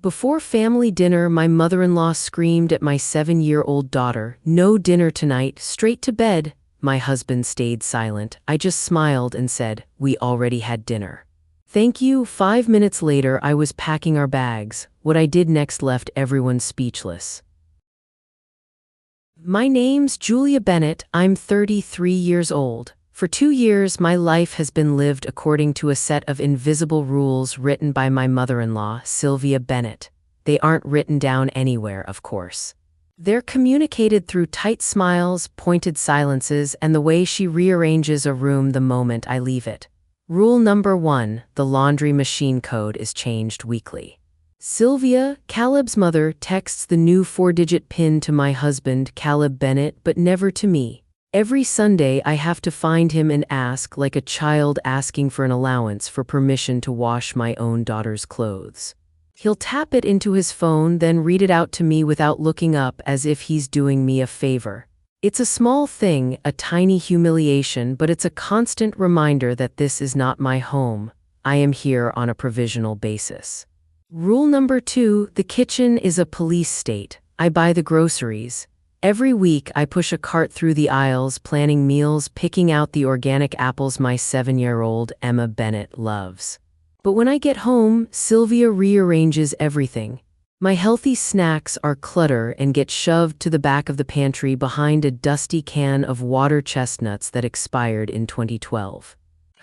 Before family dinner, my mother-in-law screamed at my 7-year-old daughter, "No dinner tonight, straight to bed." My husband stayed silent. I just smiled and said, "We already had dinner." Thank you. 5 minutes later, I was packing our bags. What I did next left everyone speechless. My name's Julia Bennett. I'm 33 years old. For 2 years, my life has been lived according to a set of invisible rules written by my mother-in-law, Sylvia Bennett. They aren't written down anywhere, of course. They're communicated through tight smiles, pointed silences, and the way she rearranges a room the moment I leave it. Rule number 1, the laundry machine code is changed weekly. Sylvia, Caleb's mother, texts the new 4-digit PIN to my husband, Caleb Bennett, but never to me. Every Sunday, I have to find him and ask, like a child asking for an allowance, for permission to wash my own daughter's clothes. He'll tap it into his phone, then read it out to me without looking up, as if he's doing me a favor. It's a small thing, a tiny humiliation, but it's a constant reminder that this is not my home. I am here on a provisional basis. Rule number 2, the kitchen is a police state. I buy the groceries. Every week, I push a cart through the aisles, planning meals, picking out the organic apples my 7-year-old Emma Bennett loves. But when I get home, Sylvia rearranges everything. My healthy snacks are clutter and get shoved to the back of the pantry behind a dusty can of water chestnuts that expired in 2012.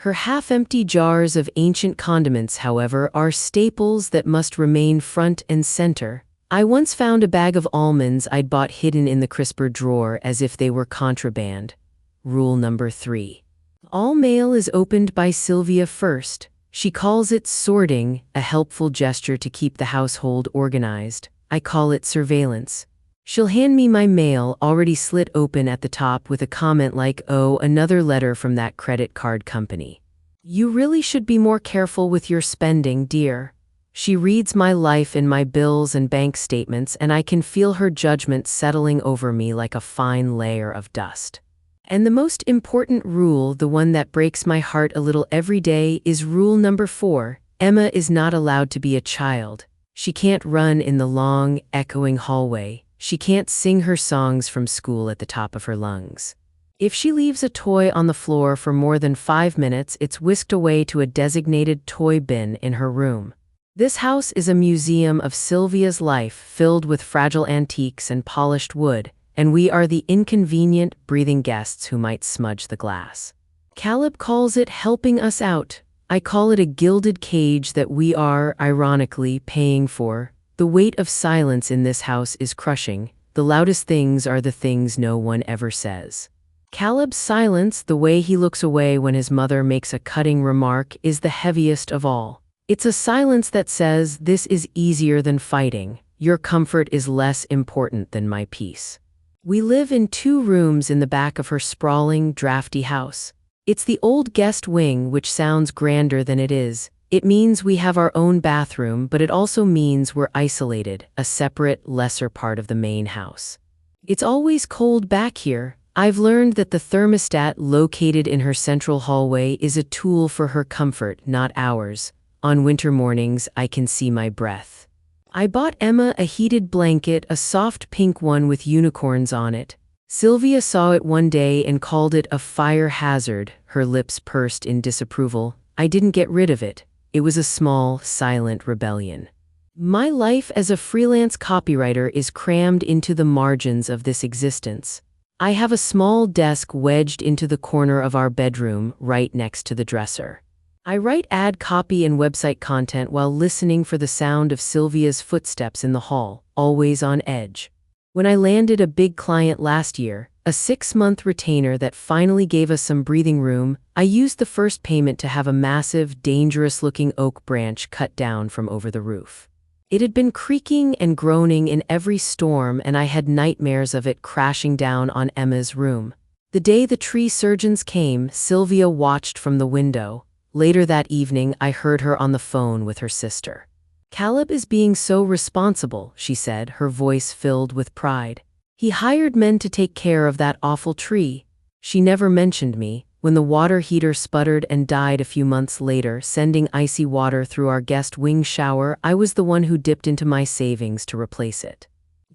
Her half-empty jars of ancient condiments, however, are staples that must remain front and center. I once found a bag of almonds I'd bought hidden in the crisper drawer as if they were contraband. Rule number 3. All mail is opened by Sylvia first. She calls it sorting, a helpful gesture to keep the household organized. I call it surveillance. She'll hand me my mail, already slit open at the top, with a comment like, "Oh, another letter from that credit card company. You really should be more careful with your spending, dear." She reads my life in my bills and bank statements, and I can feel her judgment settling over me like a fine layer of dust. And the most important rule, the one that breaks my heart a little every day, is rule number 4. Emma is not allowed to be a child. She can't run in the long, echoing hallway. She can't sing her songs from school at the top of her lungs. If she leaves a toy on the floor for more than 5 minutes, it's whisked away to a designated toy bin in her room. This house is a museum of Sylvia's life, filled with fragile antiques and polished wood, and we are the inconvenient, breathing guests who might smudge the glass. Caleb calls it helping us out. I call it a gilded cage that we are, ironically, paying for. The weight of silence in this house is crushing. The loudest things are the things no one ever says. Caleb's silence, the way he looks away when his mother makes a cutting remark, is the heaviest of all. It's a silence that says, "This is easier than fighting. Your comfort is less important than my peace." We live in 2 rooms in the back of her sprawling, drafty house. It's the old guest wing, which sounds grander than it is. It means we have our own bathroom, but it also means we're isolated, a separate, lesser part of the main house. It's always cold back here. I've learned that the thermostat located in her central hallway is a tool for her comfort, not ours. On winter mornings, I can see my breath. I bought Emma a heated blanket, a soft pink one with unicorns on it. Sylvia saw it one day and called it a fire hazard, her lips pursed in disapproval. I didn't get rid of it. It was a small, silent rebellion. My life as a freelance copywriter is crammed into the margins of this existence. I have a small desk wedged into the corner of our bedroom, right next to the dresser. I write ad copy and website content while listening for the sound of Sylvia's footsteps in the hall, always on edge. When I landed a big client last year, a 6-month retainer that finally gave us some breathing room, I used the first payment to have a massive, dangerous-looking oak branch cut down from over the roof. It had been creaking and groaning in every storm, and I had nightmares of it crashing down on Emma's room. The day the tree surgeons came, Sylvia watched from the window. Later that evening, I heard her on the phone with her sister. "Caleb is being so responsible," she said, her voice filled with pride. "He hired men to take care of that awful tree." She never mentioned me. When the water heater sputtered and died a few months later, sending icy water through our guest wing shower, I was the one who dipped into my savings to replace it.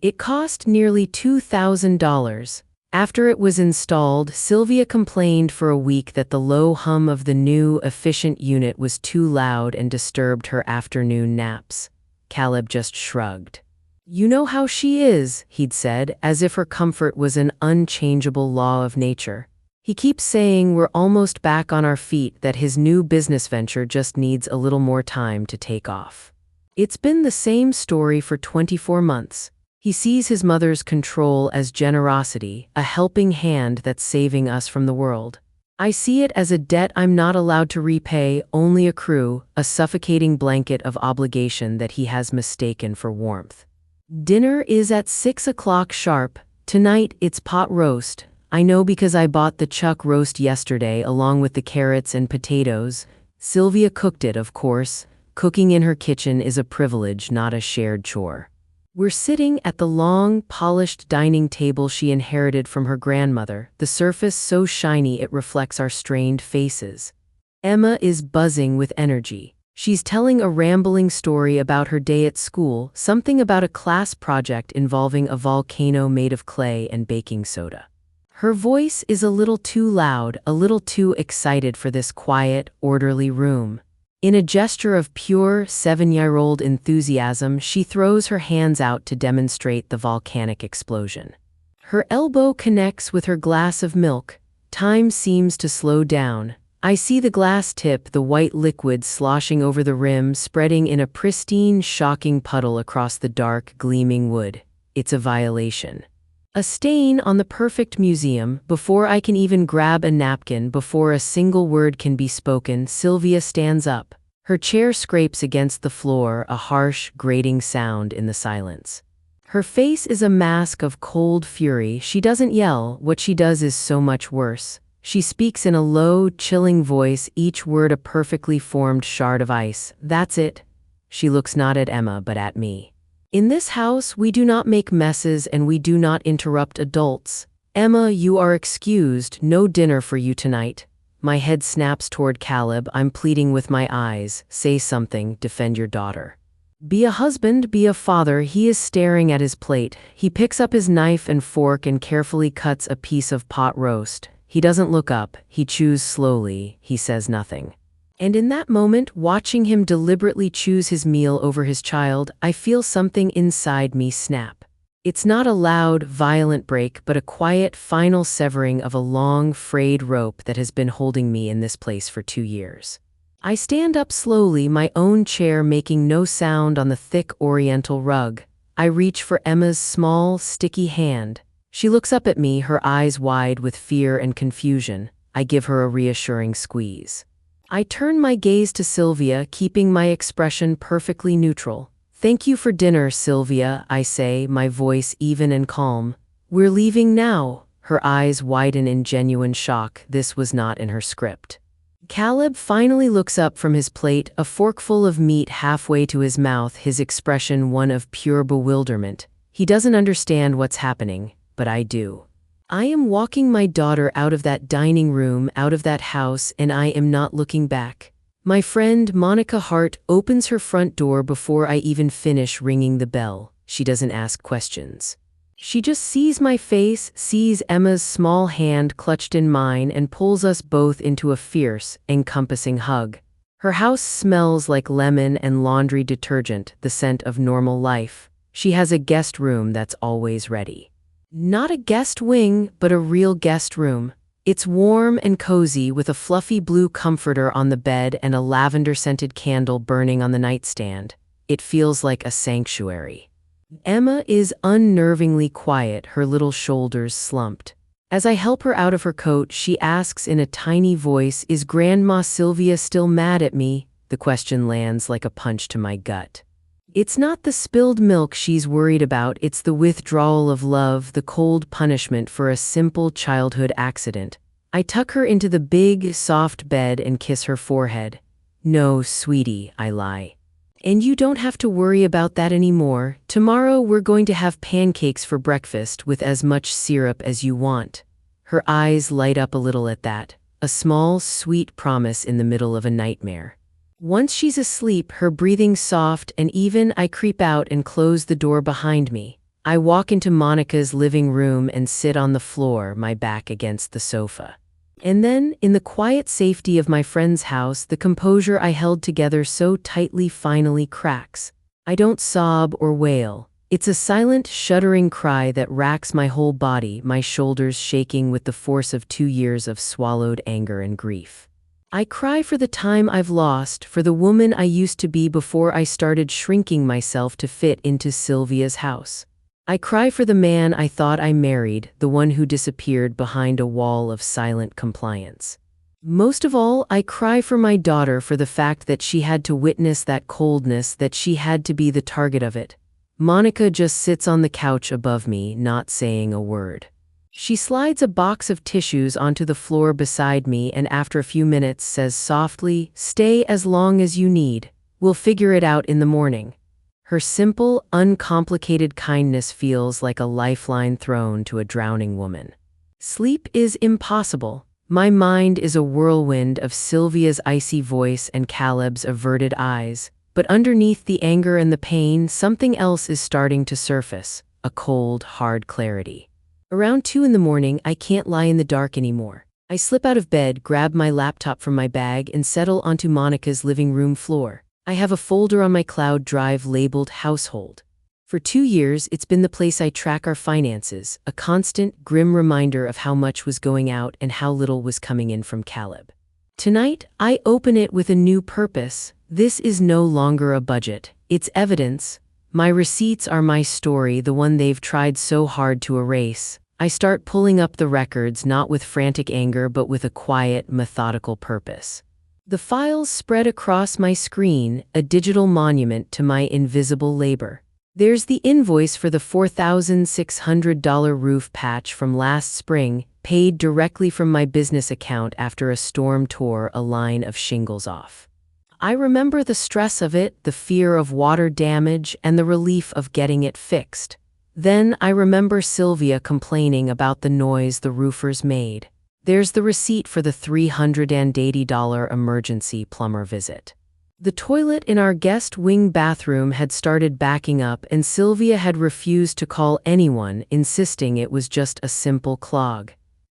It cost nearly $2,000. After it was installed, Sylvia complained for a week that the low hum of the new, efficient unit was too loud and disturbed her afternoon naps. Caleb just shrugged. "You know how she is," he'd said, as if her comfort was an unchangeable law of nature. He keeps saying we're almost back on our feet, that his new business venture just needs a little more time to take off. It's been the same story for 24 months. He sees his mother's control as generosity, a helping hand that's saving us from the world. I see it as a debt I'm not allowed to repay, only accrue, a suffocating blanket of obligation that he has mistaken for warmth. Dinner is at 6 o'clock sharp. Tonight it's pot roast. I know because I bought the chuck roast yesterday along with the carrots and potatoes. Sylvia cooked it, of course. Cooking in her kitchen is a privilege, not a shared chore. We're sitting at the long, polished dining table she inherited from her grandmother, the surface so shiny it reflects our strained faces. Emma is buzzing with energy. She's telling a rambling story about her day at school, something about a class project involving a volcano made of clay and baking soda. Her voice is a little too loud, a little too excited for this quiet, orderly room. In a gesture of pure, 7-year-old enthusiasm, she throws her hands out to demonstrate the volcanic explosion. Her elbow connects with her glass of milk. Time seems to slow down. I see the glass tip, the white liquid sloshing over the rim, spreading in a pristine, shocking puddle across the dark, gleaming wood. It's a violation. A stain on the perfect museum. Before I can even grab a napkin, before a single word can be spoken, Sylvia stands up. Her chair scrapes against the floor, a harsh, grating sound in the silence. Her face is a mask of cold fury. She doesn't yell. What she does is so much worse. She speaks in a low, chilling voice, each word a perfectly formed shard of ice. "That's it." She looks not at Emma, but at me. "In this house, we do not make messes and we do not interrupt adults. Emma, you are excused. No dinner for you tonight." My head snaps toward Caleb. I'm pleading with my eyes. "Say something, defend your daughter. Be a husband, be a father." He is staring at his plate. He picks up his knife and fork and carefully cuts a piece of pot roast. He doesn't look up. He chews slowly. He says nothing. And in that moment, watching him deliberately choose his meal over his child, I feel something inside me snap. It's not a loud, violent break, but a quiet, final severing of a long, frayed rope that has been holding me in this place for 2 years. I stand up slowly, my own chair making no sound on the thick oriental rug. I reach for Emma's small, sticky hand. She looks up at me, her eyes wide with fear and confusion. I give her a reassuring squeeze. I turn my gaze to Sylvia, keeping my expression perfectly neutral. "Thank you for dinner, Sylvia," I say, my voice even and calm. "We're leaving now." Her eyes widen in genuine shock. This was not in her script. Caleb finally looks up from his plate, a forkful of meat halfway to his mouth, his expression one of pure bewilderment. He doesn't understand what's happening, but I do. I am walking my daughter out of that dining room, out of that house, and I am not looking back. My friend Monica Hart opens her front door before I even finish ringing the bell. She doesn't ask questions. She just sees my face, sees Emma's small hand clutched in mine, and pulls us both into a fierce, encompassing hug. Her house smells like lemon and laundry detergent, the scent of normal life. She has a guest room that's always ready. Not a guest wing, but a real guest room. It's warm and cozy with a fluffy blue comforter on the bed and a lavender-scented candle burning on the nightstand. It feels like a sanctuary. Emma is unnervingly quiet, her little shoulders slumped. As I help her out of her coat, she asks in a tiny voice, "Is Grandma Sylvia still mad at me?" The question lands like a punch to my gut. It's not the spilled milk she's worried about, it's the withdrawal of love, the cold punishment for a simple childhood accident. I tuck her into the big, soft bed and kiss her forehead. "No, sweetie," I lie. "And you don't have to worry about that anymore. Tomorrow we're going to have pancakes for breakfast with as much syrup as you want." Her eyes light up a little at that. a small, sweet promise in the middle of a nightmare. Once she's asleep, her breathing soft and even, I creep out and close the door behind me. I walk into Monica's living room and sit on the floor, my back against the sofa. And then, in the quiet safety of my friend's house, the composure I held together so tightly finally cracks. I don't sob or wail. It's a silent, shuddering cry that racks my whole body, my shoulders shaking with the force of 2 years of swallowed anger and grief. I cry for the time I've lost, for the woman I used to be before I started shrinking myself to fit into Sylvia's house. I cry for the man I thought I married, the one who disappeared behind a wall of silent compliance. Most of all, I cry for my daughter, for the fact that she had to witness that coldness, that she had to be the target of it. Monica just sits on the couch above me, not saying a word. She slides a box of tissues onto the floor beside me and after a few minutes says softly, "Stay as long as you need. We'll figure it out in the morning." Her simple, uncomplicated kindness feels like a lifeline thrown to a drowning woman. Sleep is impossible. My mind is a whirlwind of Sylvia's icy voice and Caleb's averted eyes, but underneath the anger and the pain, something else is starting to surface, a cold, hard clarity. Around 2 in the morning, I can't lie in the dark anymore. I slip out of bed, grab my laptop from my bag, and settle onto Monica's living room floor. I have a folder on my cloud drive labeled Household. For 2 years, it's been the place I track our finances, a constant, grim reminder of how much was going out and how little was coming in from Caleb. Tonight, I open it with a new purpose. This is no longer a budget. It's evidence. My receipts are my story, the one they've tried so hard to erase. I start pulling up the records, not with frantic anger, but with a quiet, methodical purpose. The files spread across my screen, a digital monument to my invisible labor. There's the invoice for the $4,600 roof patch from last spring, paid directly from my business account after a storm tore a line of shingles off. I remember the stress of it, the fear of water damage, and the relief of getting it fixed. Then I remember Sylvia complaining about the noise the roofers made. There's the receipt for the $380 emergency plumber visit. The toilet in our guest wing bathroom had started backing up, and Sylvia had refused to call anyone, insisting it was just a simple clog.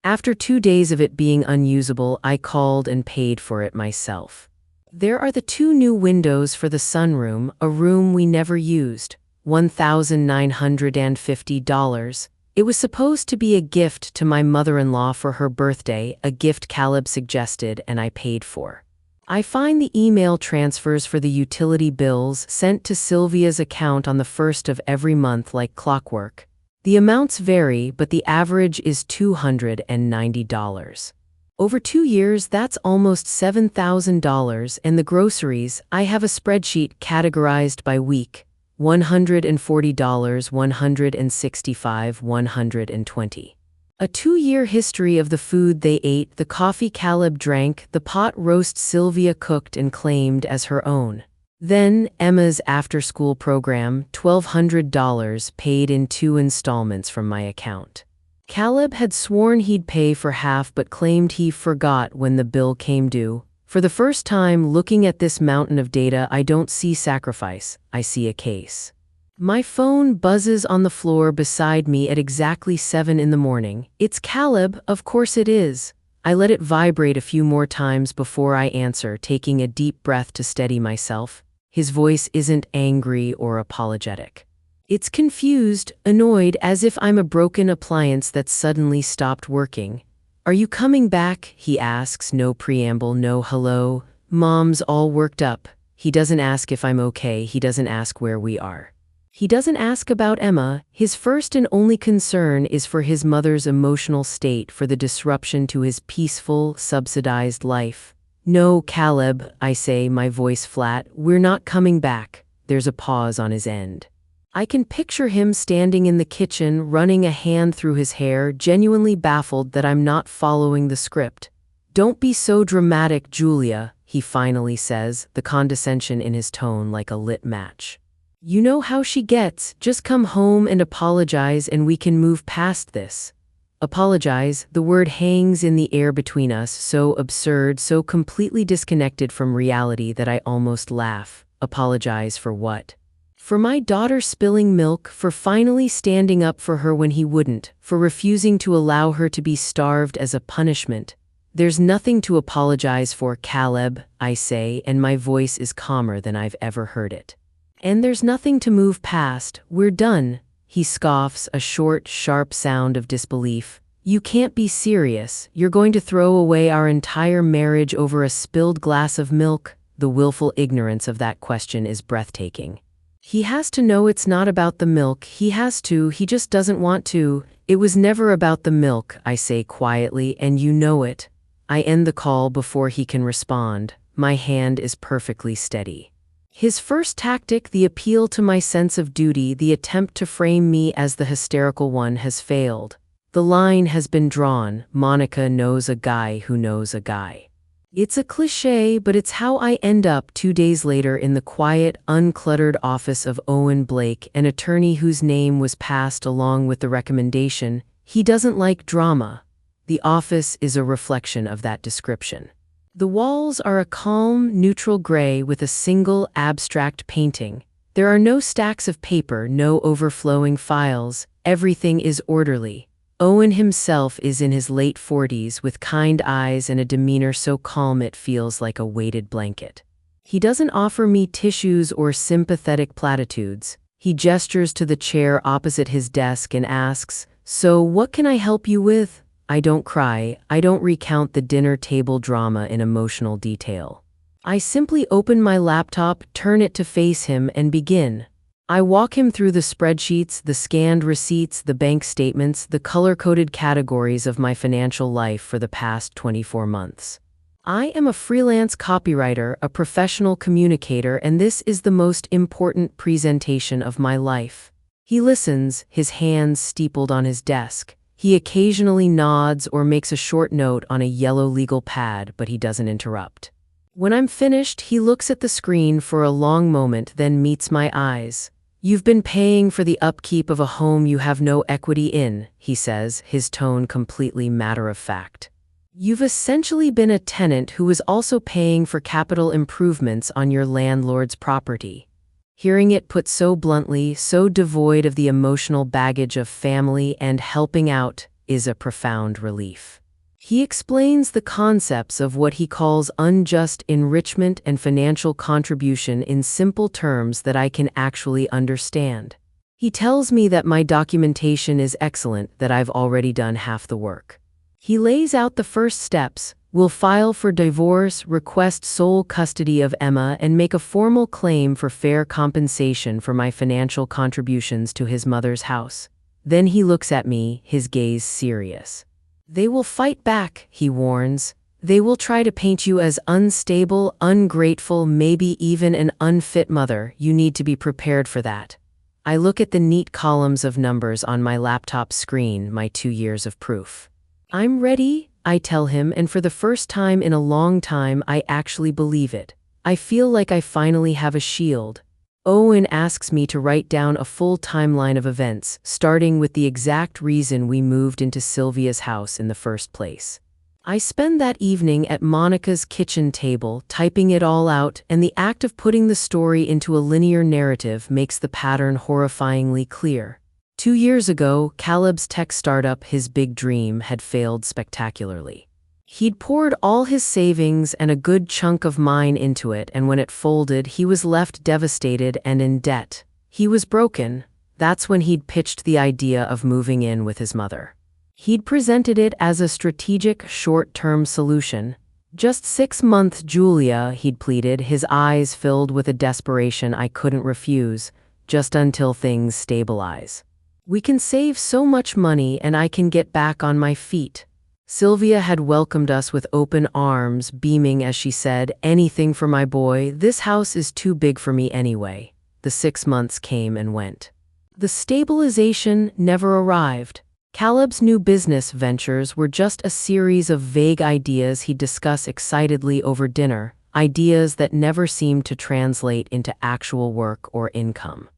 After 2 days of it being unusable, I called and paid for it myself. There are the 2 new windows for the sunroom, a room we never used, $1,950. It was supposed to be a gift to my mother-in-law for her birthday, a gift Caleb suggested and I paid for. I find the email transfers for the utility bills sent to Sylvia's account on the 1st of every month like clockwork. The amounts vary, but the average is $290. Over 2 years, that's almost $7,000, and the groceries, I have a spreadsheet categorized by week. $140, $165, $120. A 2-year history of the food they ate, the coffee Caleb drank, the pot roast Sylvia cooked and claimed as her own. Then, Emma's after-school program, $1,200 paid in 2 installments from my account. Caleb had sworn he'd pay for half but claimed he forgot when the bill came due. For the first time, looking at this mountain of data, I don't see sacrifice, I see a case. My phone buzzes on the floor beside me at exactly 7 in the morning. It's Caleb, of course it is. I let it vibrate a few more times before I answer, taking a deep breath to steady myself. His voice isn't angry or apologetic. It's confused, annoyed, as if I'm a broken appliance that suddenly stopped working. "Are you coming back?" he asks, no preamble, no hello. Mom's all worked up. He doesn't ask if I'm okay, he doesn't ask where we are. He doesn't ask about Emma. His first and only concern is for his mother's emotional state, for the disruption to his peaceful, subsidized life. "No, Caleb," I say, my voice flat, "we're not coming back." There's a pause on his end. I can picture him standing in the kitchen, running a hand through his hair, genuinely baffled that I'm not following the script. "Don't be so dramatic, Julia," he finally says, the condescension in his tone like a lit match. "You know how she gets, just come home and apologize and we can move past this." Apologize, the word hangs in the air between us, so absurd, so completely disconnected from reality that I almost laugh. Apologize for what? For my daughter spilling milk, for finally standing up for her when he wouldn't, for refusing to allow her to be starved as a punishment. There's nothing to apologize for, Caleb, I say, and my voice is calmer than I've ever heard it. And there's nothing to move past. We're done. He scoffs, a short, sharp sound of disbelief. You can't be serious. You're going to throw away our entire marriage over a spilled glass of milk? The willful ignorance of that question is breathtaking. He has to know it's not about the milk. He just doesn't want to. It was never about the milk, I say quietly, and you know it. I end the call before he can respond. My hand is perfectly steady. His first tactic, the appeal to my sense of duty, the attempt to frame me as the hysterical one, has failed. The line has been drawn. Monica knows a guy who knows a guy. It's a cliché, but it's how I end up 2 days later in the quiet, uncluttered office of Owen Blake, an attorney whose name was passed along with the recommendation. He doesn't like drama. The office is a reflection of that description. The walls are a calm, neutral gray with a single abstract painting. There are no stacks of paper, no overflowing files. Everything is orderly. Owen himself is in his late 40s with kind eyes and a demeanor so calm it feels like a weighted blanket. He doesn't offer me tissues or sympathetic platitudes. He gestures to the chair opposite his desk and asks, "So what can I help you with?" I don't cry. I don't recount the dinner table drama in emotional detail. I simply open my laptop, turn it to face him, and begin. I walk him through the spreadsheets, the scanned receipts, the bank statements, the color-coded categories of my financial life for the past 24 months. I am a freelance copywriter, a professional communicator, and this is the most important presentation of my life. He listens, his hands steepled on his desk. He occasionally nods or makes a short note on a yellow legal pad, but he doesn't interrupt. When I'm finished, he looks at the screen for a long moment, then meets my eyes. "You've been paying for the upkeep of a home you have no equity in," he says, his tone completely matter-of-fact. "You've essentially been a tenant who is also paying for capital improvements on your landlord's property." Hearing it put so bluntly, so devoid of the emotional baggage of family and helping out, is a profound relief. He explains the concepts of what he calls unjust enrichment and financial contribution in simple terms that I can actually understand. He tells me that my documentation is excellent, that I've already done half the work. He lays out the first steps. We'll file for divorce, request sole custody of Emma, and make a formal claim for fair compensation for my financial contributions to his mother's house. Then he looks at me, his gaze serious. "They will fight back," he warns. "They will try to paint you as unstable, ungrateful, maybe even an unfit mother. You need to be prepared for that." I look at the neat columns of numbers on my laptop screen, my 2 years of proof. "I'm ready," I tell him, and for the first time in a long time, I actually believe it. I feel like I finally have a shield. Owen asks me to write down a full timeline of events, starting with the exact reason we moved into Sylvia's house in the first place. I spend that evening at Monica's kitchen table, typing it all out, and the act of putting the story into a linear narrative makes the pattern horrifyingly clear. 2 years ago, Caleb's tech startup, his big dream, had failed spectacularly. He'd poured all his savings and a good chunk of mine into it, and when it folded, he was left devastated and in debt. He was broken. That's when he'd pitched the idea of moving in with his mother. He'd presented it as a strategic, short-term solution. "Just 6 months, Julia," he'd pleaded, his eyes filled with a desperation I couldn't refuse, "just until things stabilize. We can save so much money and I can get back on my feet." Sylvia had welcomed us with open arms, beaming as she said, "Anything for my boy. This house is too big for me anyway." The 6 months came and went. The stabilization never arrived. Caleb's new business ventures were just a series of vague ideas he'd discuss excitedly over dinner, ideas that never seemed to translate into actual work or income.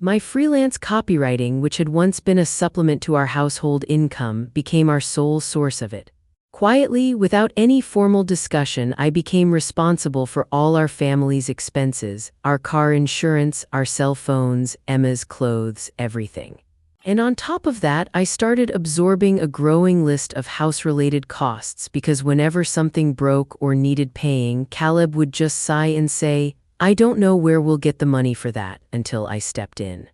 My freelance copywriting, which had once been a supplement to our household income, became our sole source of it. Quietly, without any formal discussion, I became responsible for all our family's expenses, our car insurance, our cell phones, Emma's clothes, everything. And on top of that, I started absorbing a growing list of house-related costs because whenever something broke or needed paying, Caleb would just sigh and say, "I don't know where we'll get the money for that," until I stepped in.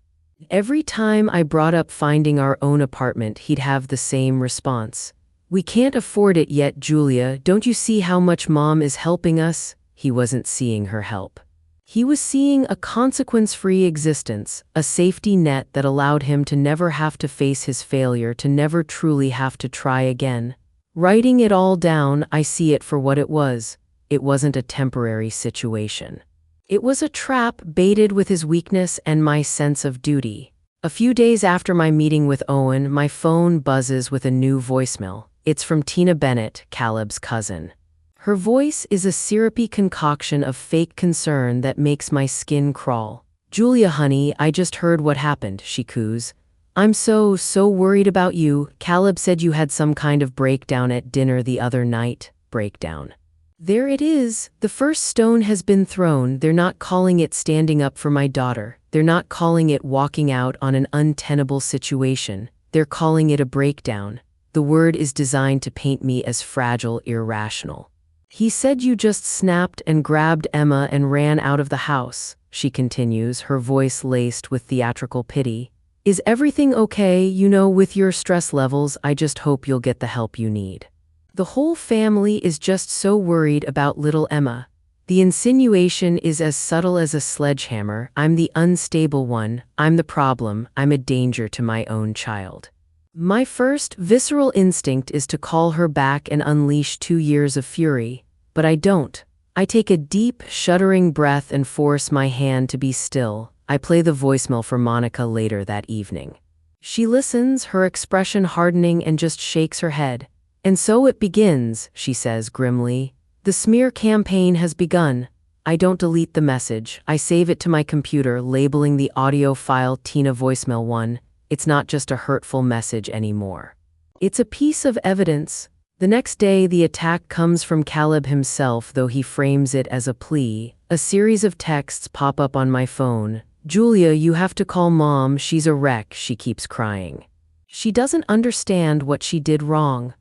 Every time I brought up finding our own apartment, he'd have the same response. "We can't afford it yet, Julia. Don't you see how much Mom is helping us?" He wasn't seeing her help. He was seeing a consequence-free existence, a safety net that allowed him to never have to face his failure, to never truly have to try again. Writing it all down, I see it for what it was. It wasn't a temporary situation. It was a trap baited with his weakness and my sense of duty. A few days after my meeting with Owen, my phone buzzes with a new voicemail. It's from Tina Bennett, Caleb's cousin. Her voice is a syrupy concoction of fake concern that makes my skin crawl. "Julia, honey, I just heard what happened," she coos. "I'm so worried about you. Caleb said you had some kind of breakdown at dinner the other night." Breakdown. There it is. The first stone has been thrown. They're not calling it standing up for my daughter. They're not calling it walking out on an untenable situation. They're calling it a breakdown. The word is designed to paint me as fragile, irrational. "He said you just snapped and grabbed Emma and ran out of the house," she continues, her voice laced with theatrical pity. "Is everything okay? You know, with your stress levels, I just hope you'll get the help you need. The whole family is just so worried about little Emma." The insinuation is as subtle as a sledgehammer. I'm the unstable one. I'm the problem. I'm a danger to my own child. My first visceral instinct is to call her back and unleash 2 years of fury, but I don't. I take a deep, shuddering breath and force my hand to be still. I play the voicemail for Monica later that evening. She listens, her expression hardening, and just shakes her head. "And so it begins," she says grimly. "The smear campaign has begun." I don't delete the message. I save it to my computer, labeling the audio file Tina Voicemail 1. It's not just a hurtful message anymore. It's a piece of evidence. The next day, the attack comes from Caleb himself, though he frames it as a plea. A series of texts pop up on my phone. "Julia, you have to call Mom. She's a wreck," she keeps crying. She doesn't understand what she did wrong.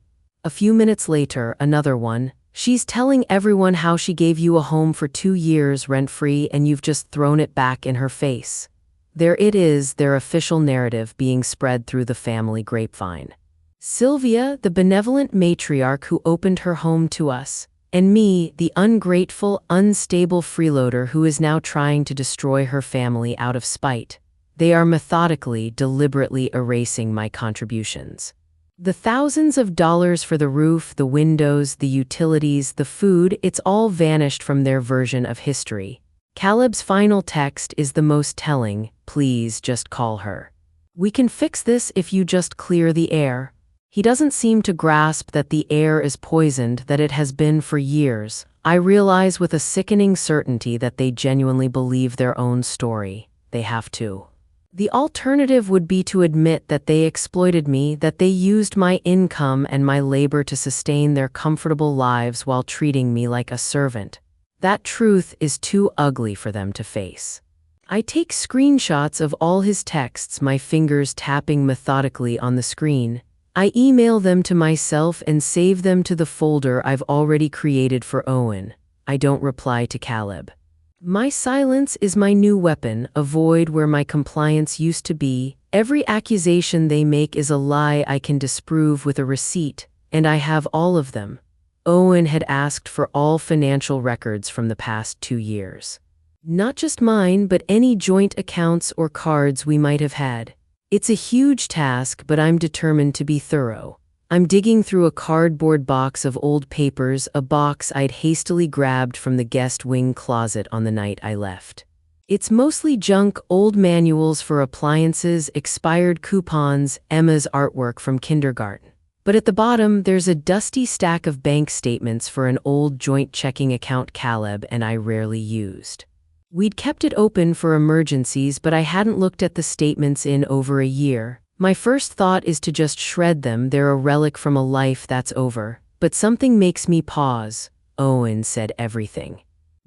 A few minutes later, another one. "She's telling everyone how she gave you a home for 2 years rent-free and you've just thrown it back in her face." There it is, their official narrative being spread through the family grapevine. Sylvia, the benevolent matriarch who opened her home to us, and me, the ungrateful, unstable freeloader who is now trying to destroy her family out of spite. They are methodically, deliberately erasing my contributions. The thousands of dollars for the roof, the windows, the utilities, the food, it's all vanished from their version of history. Caleb's final text is the most telling. "Please just call her. We can fix this if you just clear the air." He doesn't seem to grasp that the air is poisoned, that it has been for years. I realize with a sickening certainty that they genuinely believe their own story. They have to. The alternative would be to admit that they exploited me, that they used my income and my labor to sustain their comfortable lives while treating me like a servant. That truth is too ugly for them to face. I take screenshots of all his texts, my fingers tapping methodically on the screen. I email them to myself and save them to the folder I've already created for Owen. I don't reply to Caleb. My silence is my new weapon, a void where my compliance used to be. Every accusation they make is a lie I can disprove with a receipt, and I have all of them. Owen had asked for all financial records from the past 2 years. Not just mine, but any joint accounts or cards we might have had. It's a huge task, but I'm determined to be thorough. I'm digging through a cardboard box of old papers, a box I'd hastily grabbed from the guest wing closet on the night I left. It's mostly junk, old manuals for appliances, expired coupons, Emma's artwork from kindergarten. But at the bottom, there's a dusty stack of bank statements for an old joint checking account Caleb and I rarely used. We'd kept it open for emergencies, but I hadn't looked at the statements in over a year. My first thought is to just shred them, they're a relic from a life that's over. But something makes me pause. Owen said everything.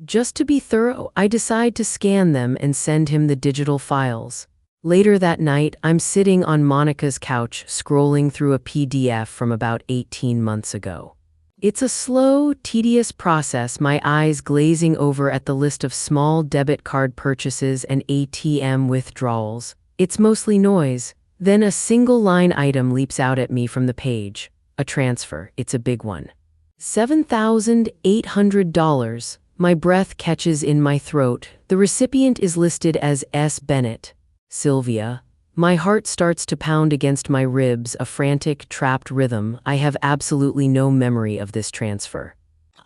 Just to be thorough, I decide to scan them and send him the digital files. Later that night, I'm sitting on Monica's couch scrolling through a PDF from about 18 months ago. It's a slow, tedious process, my eyes glazing over at the list of small debit card purchases and ATM withdrawals. It's mostly noise. Then a single line item leaps out at me from the page. A transfer, it's a big one. $7,800. My breath catches in my throat. The recipient is listed as S. Bennett. Sylvia. My heart starts to pound against my ribs, a frantic, trapped rhythm. I have absolutely no memory of this transfer.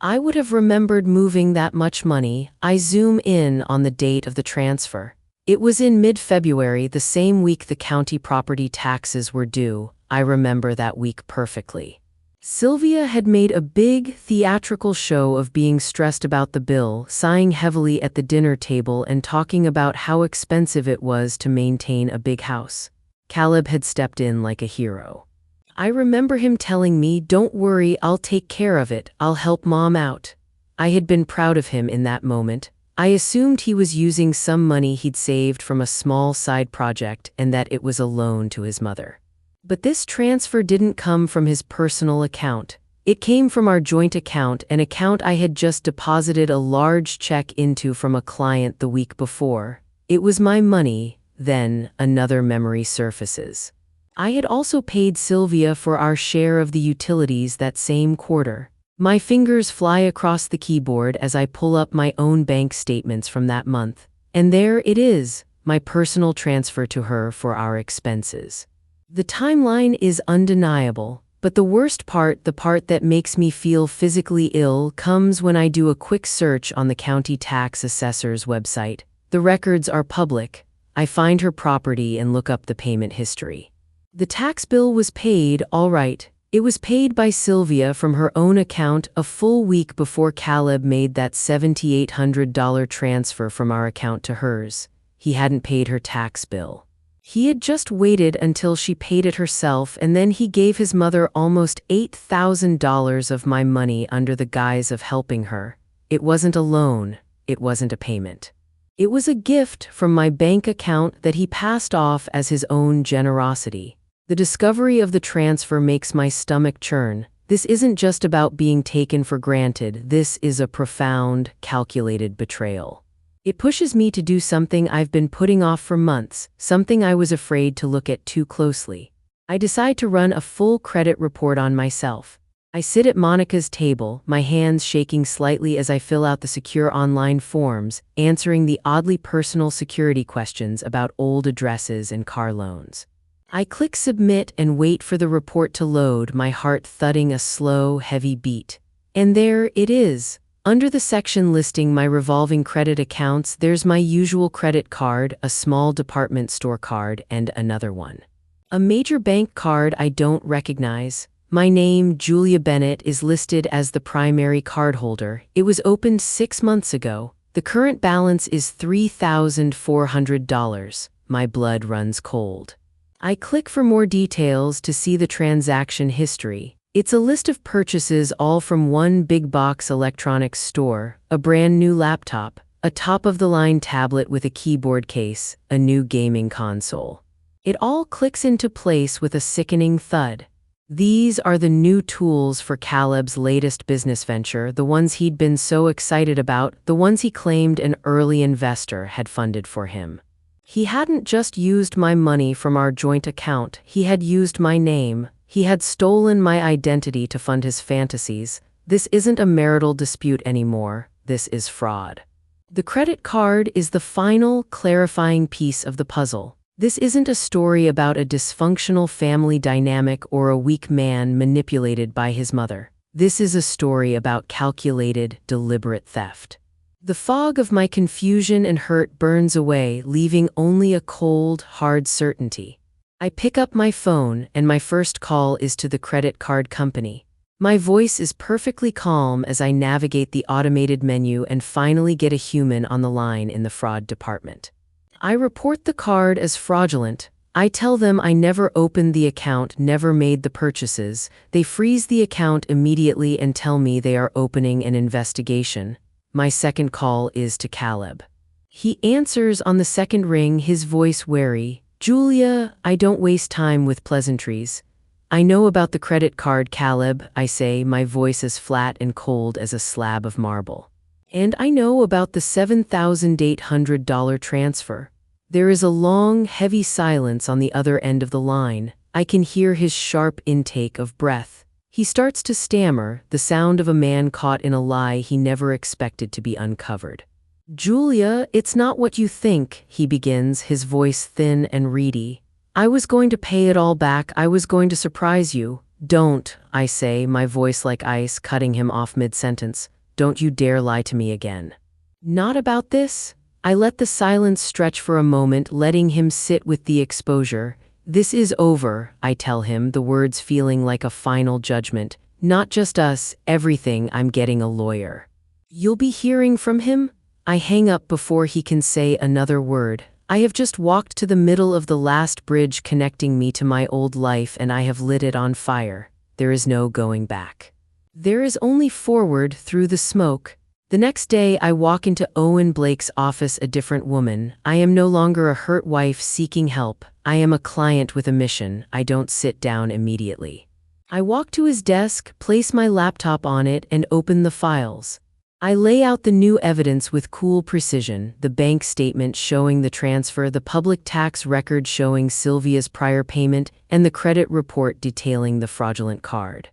I would have remembered moving that much money. I zoom in on the date of the transfer. It was in mid-February, the same week the county property taxes were due. I remember that week perfectly. Sylvia had made a big, theatrical show of being stressed about the bill, sighing heavily at the dinner table and talking about how expensive it was to maintain a big house. Caleb had stepped in like a hero. I remember him telling me, "Don't worry, I'll take care of it, I'll help Mom out." I had been proud of him in that moment. I assumed he was using some money he'd saved from a small side project and that it was a loan to his mother. But this transfer didn't come from his personal account. It came from our joint account, an account I had just deposited a large check into from a client the week before. It was my money. Then another memory surfaces. I had also paid Sylvia for our share of the utilities that same quarter. My fingers fly across the keyboard as I pull up my own bank statements from that month. And there it is, my personal transfer to her for our expenses. The timeline is undeniable, but the worst part, the part that makes me feel physically ill, comes when I do a quick search on the county tax assessor's website. The records are public. I find her property and look up the payment history. The tax bill was paid, all right. It was paid by Sylvia from her own account a full week before Caleb made that $7,800 transfer from our account to hers. He hadn't paid her tax bill. He had just waited until she paid it herself, and then he gave his mother almost $8,000 of my money under the guise of helping her. It wasn't a loan. It wasn't a payment. It was a gift from my bank account that he passed off as his own generosity. The discovery of the transfer makes my stomach churn. This isn't just about being taken for granted. This is a profound, calculated betrayal. It pushes me to do something I've been putting off for months, something I was afraid to look at too closely. I decide to run a full credit report on myself. I sit at Monica's table, my hands shaking slightly as I fill out the secure online forms, answering the oddly personal security questions about old addresses and car loans. I click submit and wait for the report to load, my heart thudding a slow, heavy beat. And there it is. Under the section listing my revolving credit accounts, there's my usual credit card, a small department store card, and another one. A major bank card I don't recognize. My name, Julia Bennett, is listed as the primary cardholder. It was opened 6 months ago. The current balance is $3,400. My blood runs cold. I click for more details to see the transaction history. It's a list of purchases, all from one big box electronics store, a brand new laptop, a top-of-the-line tablet with a keyboard case, a new gaming console. It all clicks into place with a sickening thud. These are the new tools for Caleb's latest business venture, the ones he'd been so excited about, the ones he claimed an early investor had funded for him. He hadn't just used my money from our joint account, he had used my name. He had stolen my identity to fund his fantasies. This isn't a marital dispute anymore. This is fraud. The credit card is the final, clarifying piece of the puzzle. This isn't a story about a dysfunctional family dynamic or a weak man manipulated by his mother. This is a story about calculated, deliberate theft. The fog of my confusion and hurt burns away, leaving only a cold, hard certainty. I pick up my phone, and my first call is to the credit card company. My voice is perfectly calm as I navigate the automated menu and finally get a human on the line in the fraud department. I report the card as fraudulent. I tell them I never opened the account, never made the purchases. They freeze the account immediately and tell me they are opening an investigation. My second call is to Caleb. He answers on the second ring, his voice wary. "Julia, I don't waste time with pleasantries. I know about the credit card, Caleb," I say, my voice as flat and cold as a slab of marble. "And I know about the $7,800 transfer." There is a long, heavy silence on the other end of the line. I can hear his sharp intake of breath. He starts to stammer, the sound of a man caught in a lie he never expected to be uncovered. "Julia, it's not what you think," he begins, his voice thin and reedy. "I was going to pay it all back. I was going to surprise you." "Don't," I say, my voice like ice, cutting him off mid-sentence. "Don't you dare lie to me again." "Not about this?" I let the silence stretch for a moment, letting him sit with the exposure. "This is over," I tell him, the words feeling like a final judgment. "Not just us, everything. I'm getting a lawyer." "You'll be hearing from him?" I hang up before he can say another word. I have just walked to the middle of the last bridge connecting me to my old life, and I have lit it on fire. There is no going back. There is only forward through the smoke. The next day, I walk into Owen Blake's office a different woman. I am no longer a hurt wife seeking help. I am a client with a mission. I don't sit down immediately. I walk to his desk, place my laptop on it, and open the files. I lay out the new evidence with cool precision: the bank statement showing the transfer, the public tax record showing Sylvia's prior payment, and the credit report detailing the fraudulent card.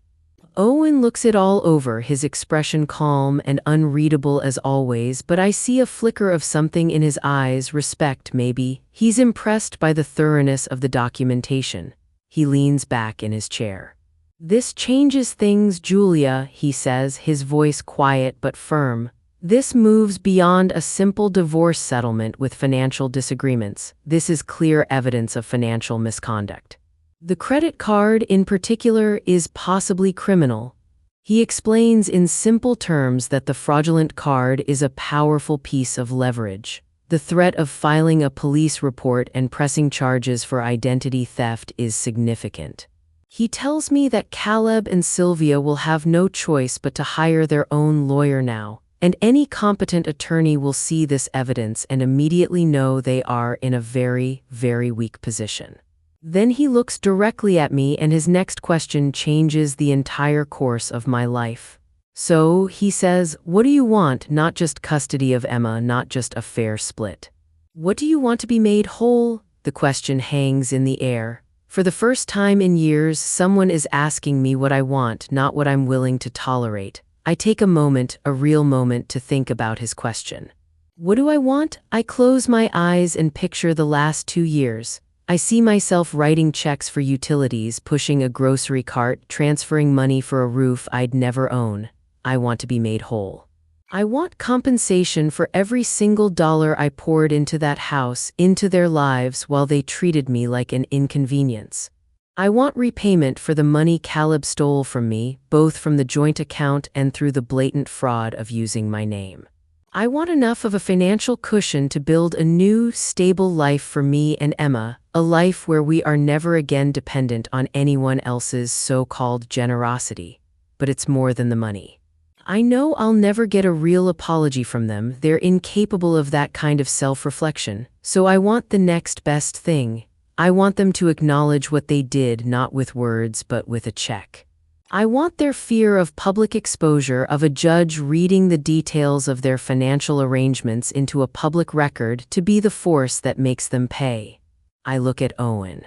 Owen looks it all over, his expression calm and unreadable as always, but I see a flicker of something in his eyes, respect maybe. He's impressed by the thoroughness of the documentation. He leans back in his chair. "This changes things, Julia," he says, his voice quiet but firm. "This moves beyond a simple divorce settlement with financial disagreements. This is clear evidence of financial misconduct. The credit card, in particular, is possibly criminal." He explains in simple terms that the fraudulent card is a powerful piece of leverage. The threat of filing a police report and pressing charges for identity theft is significant. He tells me that Caleb and Sylvia will have no choice but to hire their own lawyer now, and any competent attorney will see this evidence and immediately know they are in a very, very weak position. Then he looks directly at me, and his next question changes the entire course of my life. "So," he says, "what do you want? Not just custody of Emma, not just a fair split. What do you want to be made whole?" The question hangs in the air. For the first time in years, someone is asking me what I want, not what I'm willing to tolerate. I take a moment, a real moment, to think about his question. What do I want? I close my eyes and picture the last 2 years. I see myself writing checks for utilities, pushing a grocery cart, transferring money for a roof I'd never own. I want to be made whole. I want compensation for every single dollar I poured into that house, into their lives, while they treated me like an inconvenience. I want repayment for the money Caleb stole from me, both from the joint account and through the blatant fraud of using my name. I want enough of a financial cushion to build a new, stable life for me and Emma, a life where we are never again dependent on anyone else's so-called generosity. But it's more than the money. I know I'll never get a real apology from them. They're incapable of that kind of self-reflection. So I want the next best thing. I want them to acknowledge what they did, not with words, but with a check. I want their fear of public exposure, of a judge reading the details of their financial arrangements into a public record, to be the force that makes them pay. I look at Owen.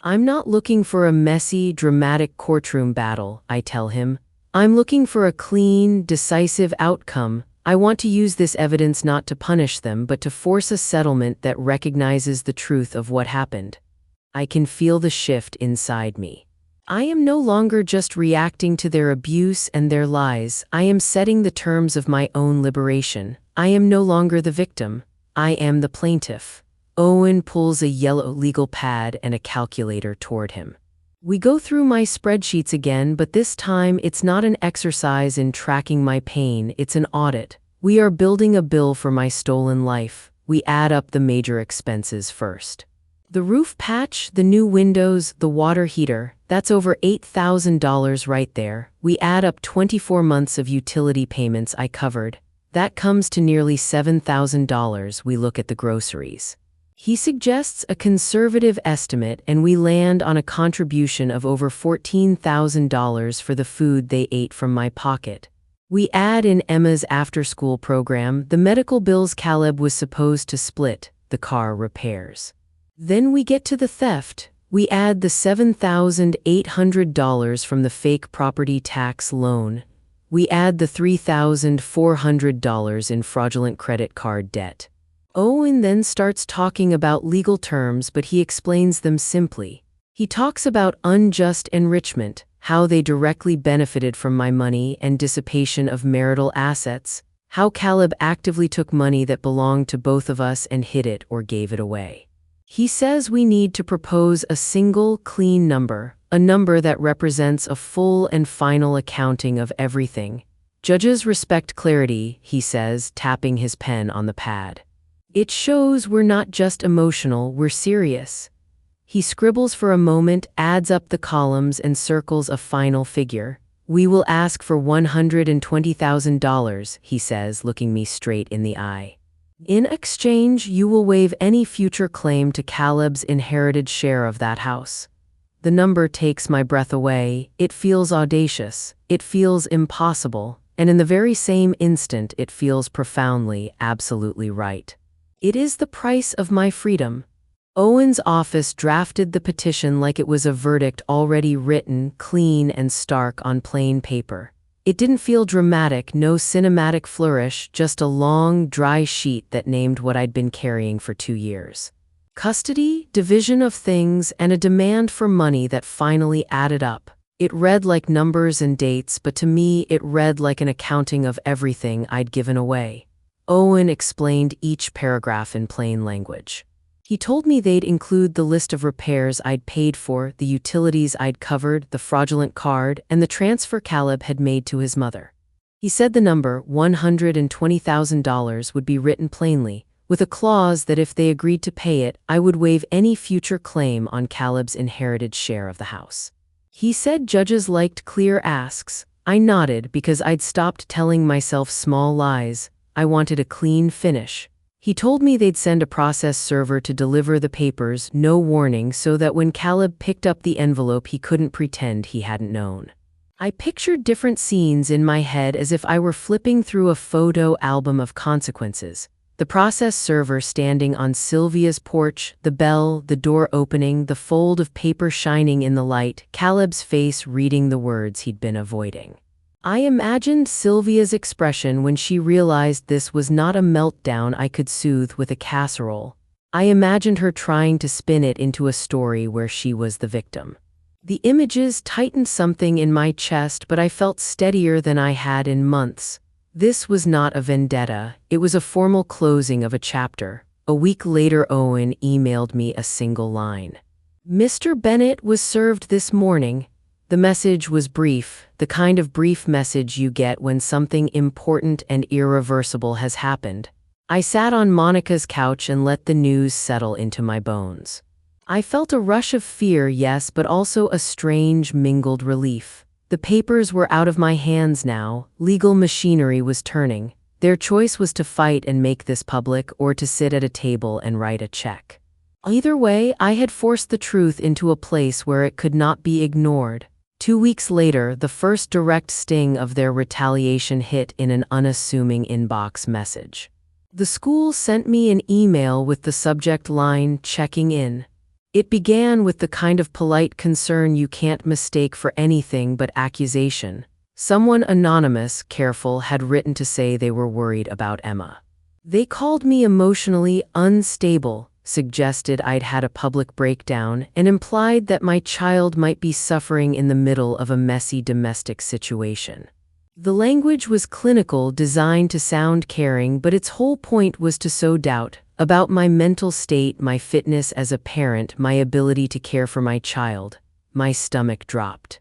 "I'm not looking for a messy, dramatic courtroom battle," I tell him. "I'm looking for a clean, decisive outcome. I want to use this evidence not to punish them, but to force a settlement that recognizes the truth of what happened." I can feel the shift inside me. I am no longer just reacting to their abuse and their lies. I am setting the terms of my own liberation. I am no longer the victim. I am the plaintiff. Owen pulls a yellow legal pad and a calculator toward him. We go through my spreadsheets again, but this time it's not an exercise in tracking my pain, it's an audit. We are building a bill for my stolen life. We add up the major expenses first. The roof patch, the new windows, the water heater, that's over $8,000 right there. We add up 24 months of utility payments I covered. That comes to nearly $7,000. We look at the groceries. He suggests a conservative estimate, and we land on a contribution of over $14,000 for the food they ate from my pocket. We add in Emma's after-school program, the medical bills Caleb was supposed to split, the car repairs. Then we get to the theft. We add the $7,800 from the fake property tax loan. We add the $3,400 in fraudulent credit card debt. Owen then starts talking about legal terms, but he explains them simply. He talks about unjust enrichment, how they directly benefited from my money and dissipation of marital assets, how Caleb actively took money that belonged to both of us and hid it or gave it away. He says we need to propose a single, clean number, a number that represents a full and final accounting of everything. Judges respect clarity, he says, tapping his pen on the pad. It shows we're not just emotional, we're serious. He scribbles for a moment, adds up the columns, and circles a final figure. We will ask for $120,000, he says, looking me straight in the eye. In exchange, you will waive any future claim to Caleb's inherited share of that house. The number takes my breath away. It feels audacious. It feels impossible. And in the very same instant, it feels profoundly, absolutely right. It is the price of my freedom. Owen's office drafted the petition like it was a verdict already written, clean and stark on plain paper. It didn't feel dramatic, no cinematic flourish, just a long, dry sheet that named what I'd been carrying for 2 years. Custody, division of things, and a demand for money that finally added up. It read like numbers and dates, but to me it read like an accounting of everything I'd given away. Owen explained each paragraph in plain language. He told me they'd include the list of repairs I'd paid for, the utilities I'd covered, the fraudulent card, and the transfer Caleb had made to his mother. He said the number, $120,000, would be written plainly, with a clause that if they agreed to pay it, I would waive any future claim on Caleb's inherited share of the house. He said judges liked clear asks. I nodded because I'd stopped telling myself small lies. I wanted a clean finish. He told me they'd send a process server to deliver the papers, no warning, so that when Caleb picked up the envelope he couldn't pretend he hadn't known. I pictured different scenes in my head as if I were flipping through a photo album of consequences. The process server standing on Sylvia's porch, the bell, the door opening, the fold of paper shining in the light, Caleb's face reading the words he'd been avoiding. I imagined Sylvia's expression when she realized this was not a meltdown I could soothe with a casserole. I imagined her trying to spin it into a story where she was the victim. The images tightened something in my chest, but I felt steadier than I had in months. This was not a vendetta, it was a formal closing of a chapter. A week later, Owen emailed me a single line. Mr. Bennett was served this morning. The message was brief, the kind of brief message you get when something important and irreversible has happened. I sat on Monica's couch and let the news settle into my bones. I felt a rush of fear, yes, but also a strange, mingled relief. The papers were out of my hands now, legal machinery was turning. Their choice was to fight and make this public, or to sit at a table and write a check. Either way, I had forced the truth into a place where it could not be ignored. 2 weeks later, the first direct sting of their retaliation hit in an unassuming inbox message. The school sent me an email with the subject line, "Checking in." It began with the kind of polite concern you can't mistake for anything but accusation. Someone anonymous, careful, had written to say they were worried about Emma. They called me emotionally unstable, suggested I'd had a public breakdown, and implied that my child might be suffering in the middle of a messy domestic situation. The language was clinical, designed to sound caring, but its whole point was to sow doubt about my mental state, my fitness as a parent, my ability to care for my child. My stomach dropped.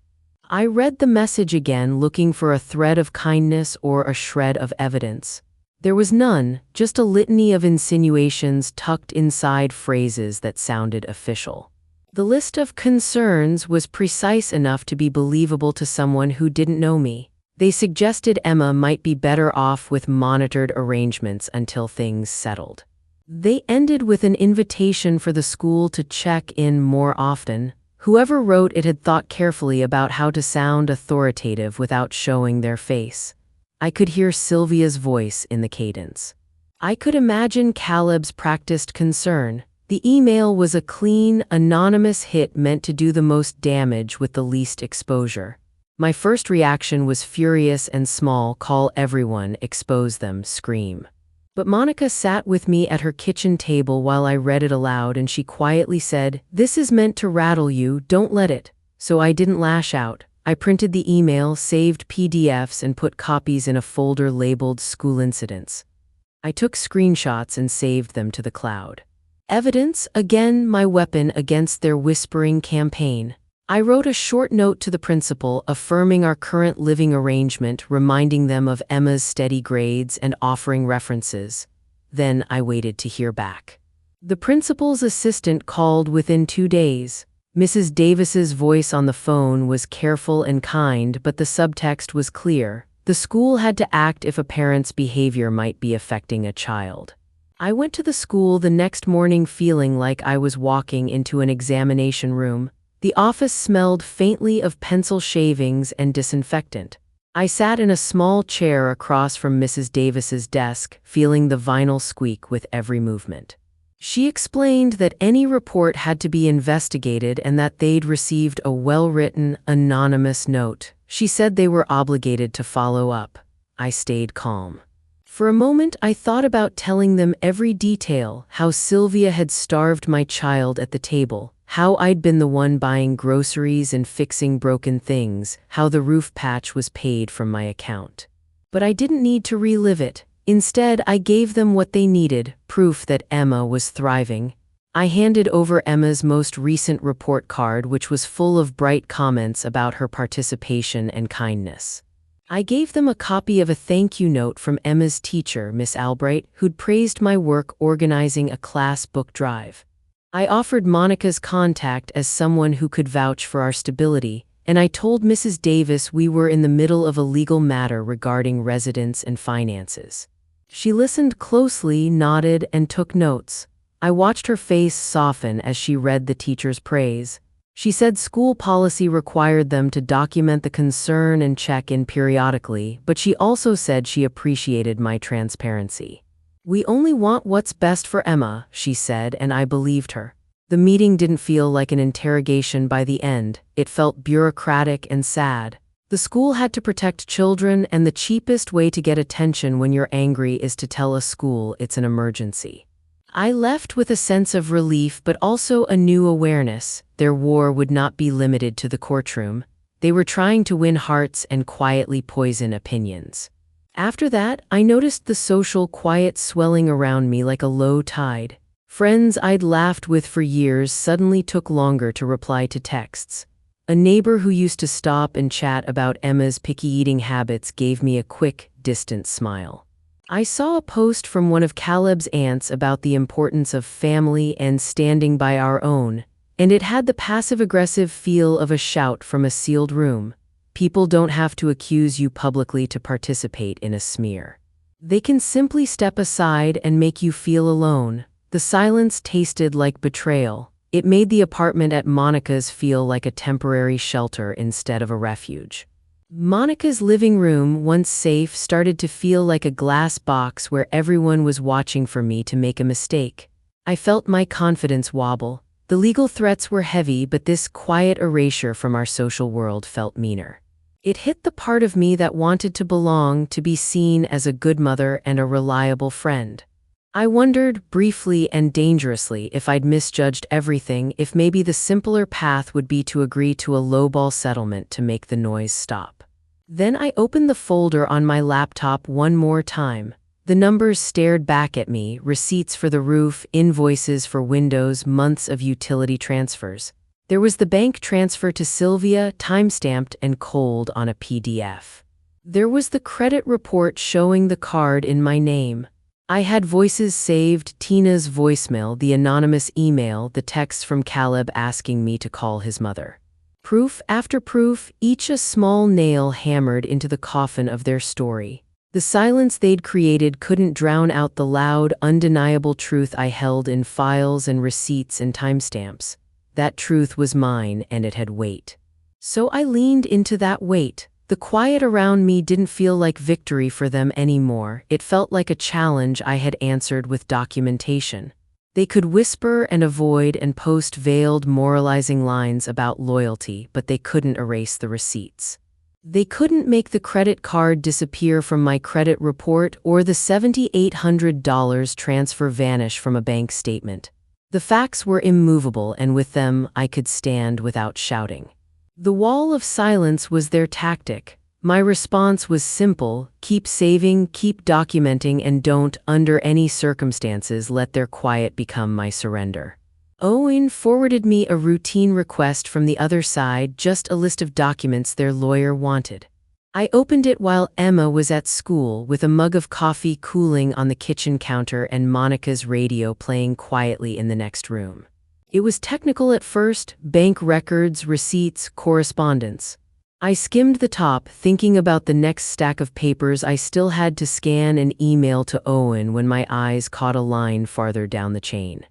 I read the message again, looking for a thread of kindness or a shred of evidence. There was none, just a litany of insinuations tucked inside phrases that sounded official. The list of concerns was precise enough to be believable to someone who didn't know me. They suggested Emma might be better off with monitored arrangements until things settled. They ended with an invitation for the school to check in more often. Whoever wrote it had thought carefully about how to sound authoritative without showing their face. I could hear Sylvia's voice in the cadence. I could imagine Caleb's practiced concern. The email was a clean, anonymous hit meant to do the most damage with the least exposure. My first reaction was furious and small: call everyone, expose them, scream. But Monica sat with me at her kitchen table while I read it aloud, and she quietly said, "This is meant to rattle you, don't let it." So I didn't lash out. I printed the email, saved PDFs, and put copies in a folder labeled School Incidents. I took screenshots and saved them to the cloud. Evidence, again, my weapon against their whispering campaign. I wrote a short note to the principal affirming our current living arrangement, reminding them of Emma's steady grades and offering references. Then I waited to hear back. The principal's assistant called within 2 days. Mrs. Davis's voice on the phone was careful and kind, but the subtext was clear. The school had to act if a parent's behavior might be affecting a child. I went to the school the next morning feeling like I was walking into an examination room. The office smelled faintly of pencil shavings and disinfectant. I sat in a small chair across from Mrs. Davis's desk, feeling the vinyl squeak with every movement. She explained that any report had to be investigated and that they'd received a well-written, anonymous note. She said they were obligated to follow up. I stayed calm. For a moment, I thought about telling them every detail: how Sylvia had starved my child at the table, how I'd been the one buying groceries and fixing broken things, how the roof patch was paid from my account. But I didn't need to relive it. Instead, I gave them what they needed: proof that Emma was thriving. I handed over Emma's most recent report card, which was full of bright comments about her participation and kindness. I gave them a copy of a thank you note from Emma's teacher, Miss Albright, who'd praised my work organizing a class book drive. I offered Monica's contact as someone who could vouch for our stability, and I told Mrs. Davis we were in the middle of a legal matter regarding residence and finances. She listened closely, nodded, and took notes. I watched her face soften as she read the teacher's praise. She said school policy required them to document the concern and check in periodically, but she also said she appreciated my transparency. "We only want what's best for Emma," she said, and I believed her. The meeting didn't feel like an interrogation by the end. It felt bureaucratic and sad. The school had to protect children, and the cheapest way to get attention when you're angry is to tell a school it's an emergency. I left with a sense of relief, but also a new awareness. Their war would not be limited to the courtroom. They were trying to win hearts and quietly poison opinions. After that, I noticed the social quiet swelling around me like a low tide. Friends I'd laughed with for years suddenly took longer to reply to texts. A neighbor who used to stop and chat about Emma's picky eating habits gave me a quick, distant smile. I saw a post from one of Caleb's aunts about the importance of family and standing by our own, and it had the passive-aggressive feel of a shout from a sealed room. People don't have to accuse you publicly to participate in a smear. They can simply step aside and make you feel alone. The silence tasted like betrayal. It made the apartment at Monica's feel like a temporary shelter instead of a refuge. Monica's living room, once safe, started to feel like a glass box where everyone was watching for me to make a mistake. I felt my confidence wobble. The legal threats were heavy, but this quiet erasure from our social world felt meaner. It hit the part of me that wanted to belong, to be seen as a good mother and a reliable friend. I wondered, briefly and dangerously, if I'd misjudged everything, if maybe the simpler path would be to agree to a lowball settlement to make the noise stop. Then I opened the folder on my laptop one more time. The numbers stared back at me: receipts for the roof, invoices for windows, months of utility transfers. There was the bank transfer to Sylvia, time-stamped and cold on a PDF. There was the credit report showing the card in my name. I had voices saved, Tina's voicemail, the anonymous email, the texts from Caleb asking me to call his mother. Proof after proof, each a small nail hammered into the coffin of their story. The silence they'd created couldn't drown out the loud, undeniable truth I held in files and receipts and timestamps. That truth was mine, and it had weight. So I leaned into that weight. The quiet around me didn't feel like victory for them anymore. It felt like a challenge I had answered with documentation. They could whisper and avoid and post veiled moralizing lines about loyalty, but they couldn't erase the receipts. They couldn't make the credit card disappear from my credit report or the $7,800 transfer vanish from a bank statement. The facts were immovable, and with them I could stand without shouting. The wall of silence was their tactic. My response was simple: keep saving, keep documenting, and don't, under any circumstances, let their quiet become my surrender. Owen forwarded me a routine request from the other side, just a list of documents their lawyer wanted. I opened it while Emma was at school, with a mug of coffee cooling on the kitchen counter and Monica's radio playing quietly in the next room. It was technical at first: bank records, receipts, correspondence. I skimmed the top, thinking about the next stack of papers I still had to scan and email to Owen, when my eyes caught a line farther down the chain.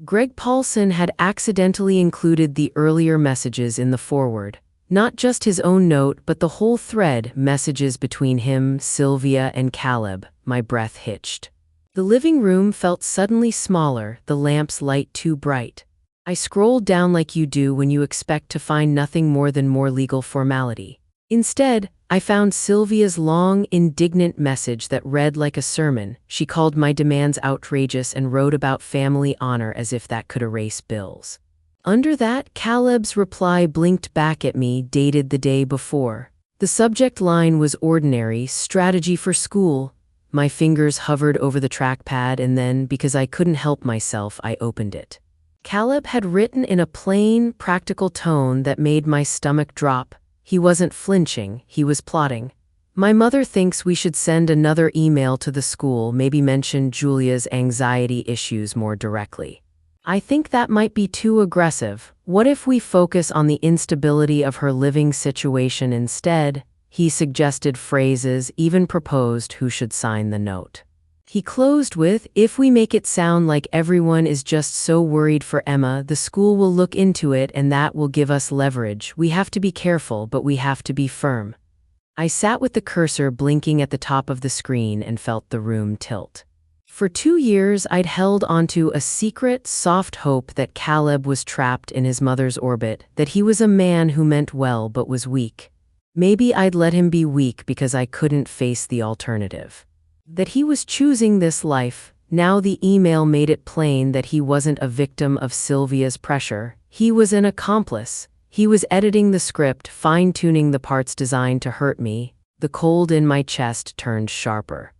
Greg Paulson had accidentally included the earlier messages in the forward. Not just his own note, but the whole thread, messages between him, Sylvia, and Caleb. My breath hitched. The living room felt suddenly smaller, the lamp's light too bright. I scrolled down like you do when you expect to find nothing more than more legal formality. Instead, I found Sylvia's long, indignant message that read like a sermon. She called my demands outrageous and wrote about family honor as if that could erase bills. Under that, Caleb's reply blinked back at me, dated the day before. The subject line was ordinary: strategy for school. My fingers hovered over the trackpad, and then, because I couldn't help myself, I opened it. Caleb had written in a plain, practical tone that made my stomach drop. He wasn't flinching, he was plotting. My mother thinks we should send another email to the school, maybe mention Julia's anxiety issues more directly. I think that might be too aggressive. What if we focus on the instability of her living situation instead? He suggested phrases, even proposed who should sign the note. He closed with, if we make it sound like everyone is just so worried for Emma, the school will look into it and that will give us leverage. We have to be careful, but we have to be firm. I sat with the cursor blinking at the top of the screen and felt the room tilt. For 2 years, I'd held onto a secret, soft hope that Caleb was trapped in his mother's orbit, that he was a man who meant well but was weak. Maybe I'd let him be weak because I couldn't face the alternative. That he was choosing this life. Now the email made it plain that he wasn't a victim of Sylvia's pressure. He was an accomplice. He was editing the script, fine-tuning the parts designed to hurt me. The cold in my chest turned sharper.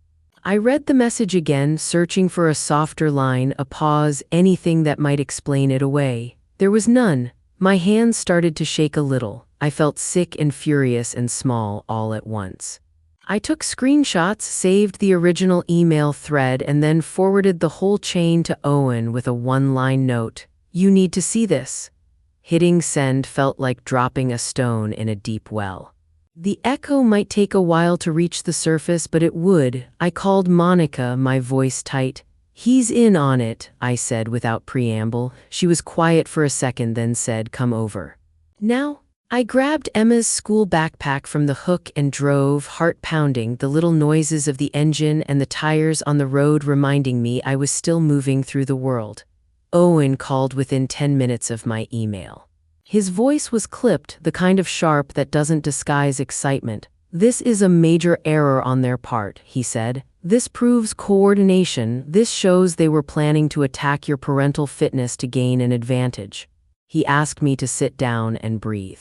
I read the message again, searching for a softer line, a pause, anything that might explain it away. There was none. My hands started to shake a little. I felt sick and furious and small all at once. I took screenshots, saved the original email thread, and then forwarded the whole chain to Owen with a one-line note. You need to see this. Hitting send felt like dropping a stone in a deep well. The echo might take a while to reach the surface, but it would. I called Monica, my voice tight. He's in on it, I said without preamble. She was quiet for a second, then said, come over. Now? I grabbed Emma's school backpack from the hook and drove, heart pounding, the little noises of the engine and the tires on the road reminding me I was still moving through the world. Owen called within 10 minutes of my email. His voice was clipped, the kind of sharp that doesn't disguise excitement. This is a major error on their part, he said. This proves coordination. This shows they were planning to attack your parental fitness to gain an advantage. He asked me to sit down and breathe.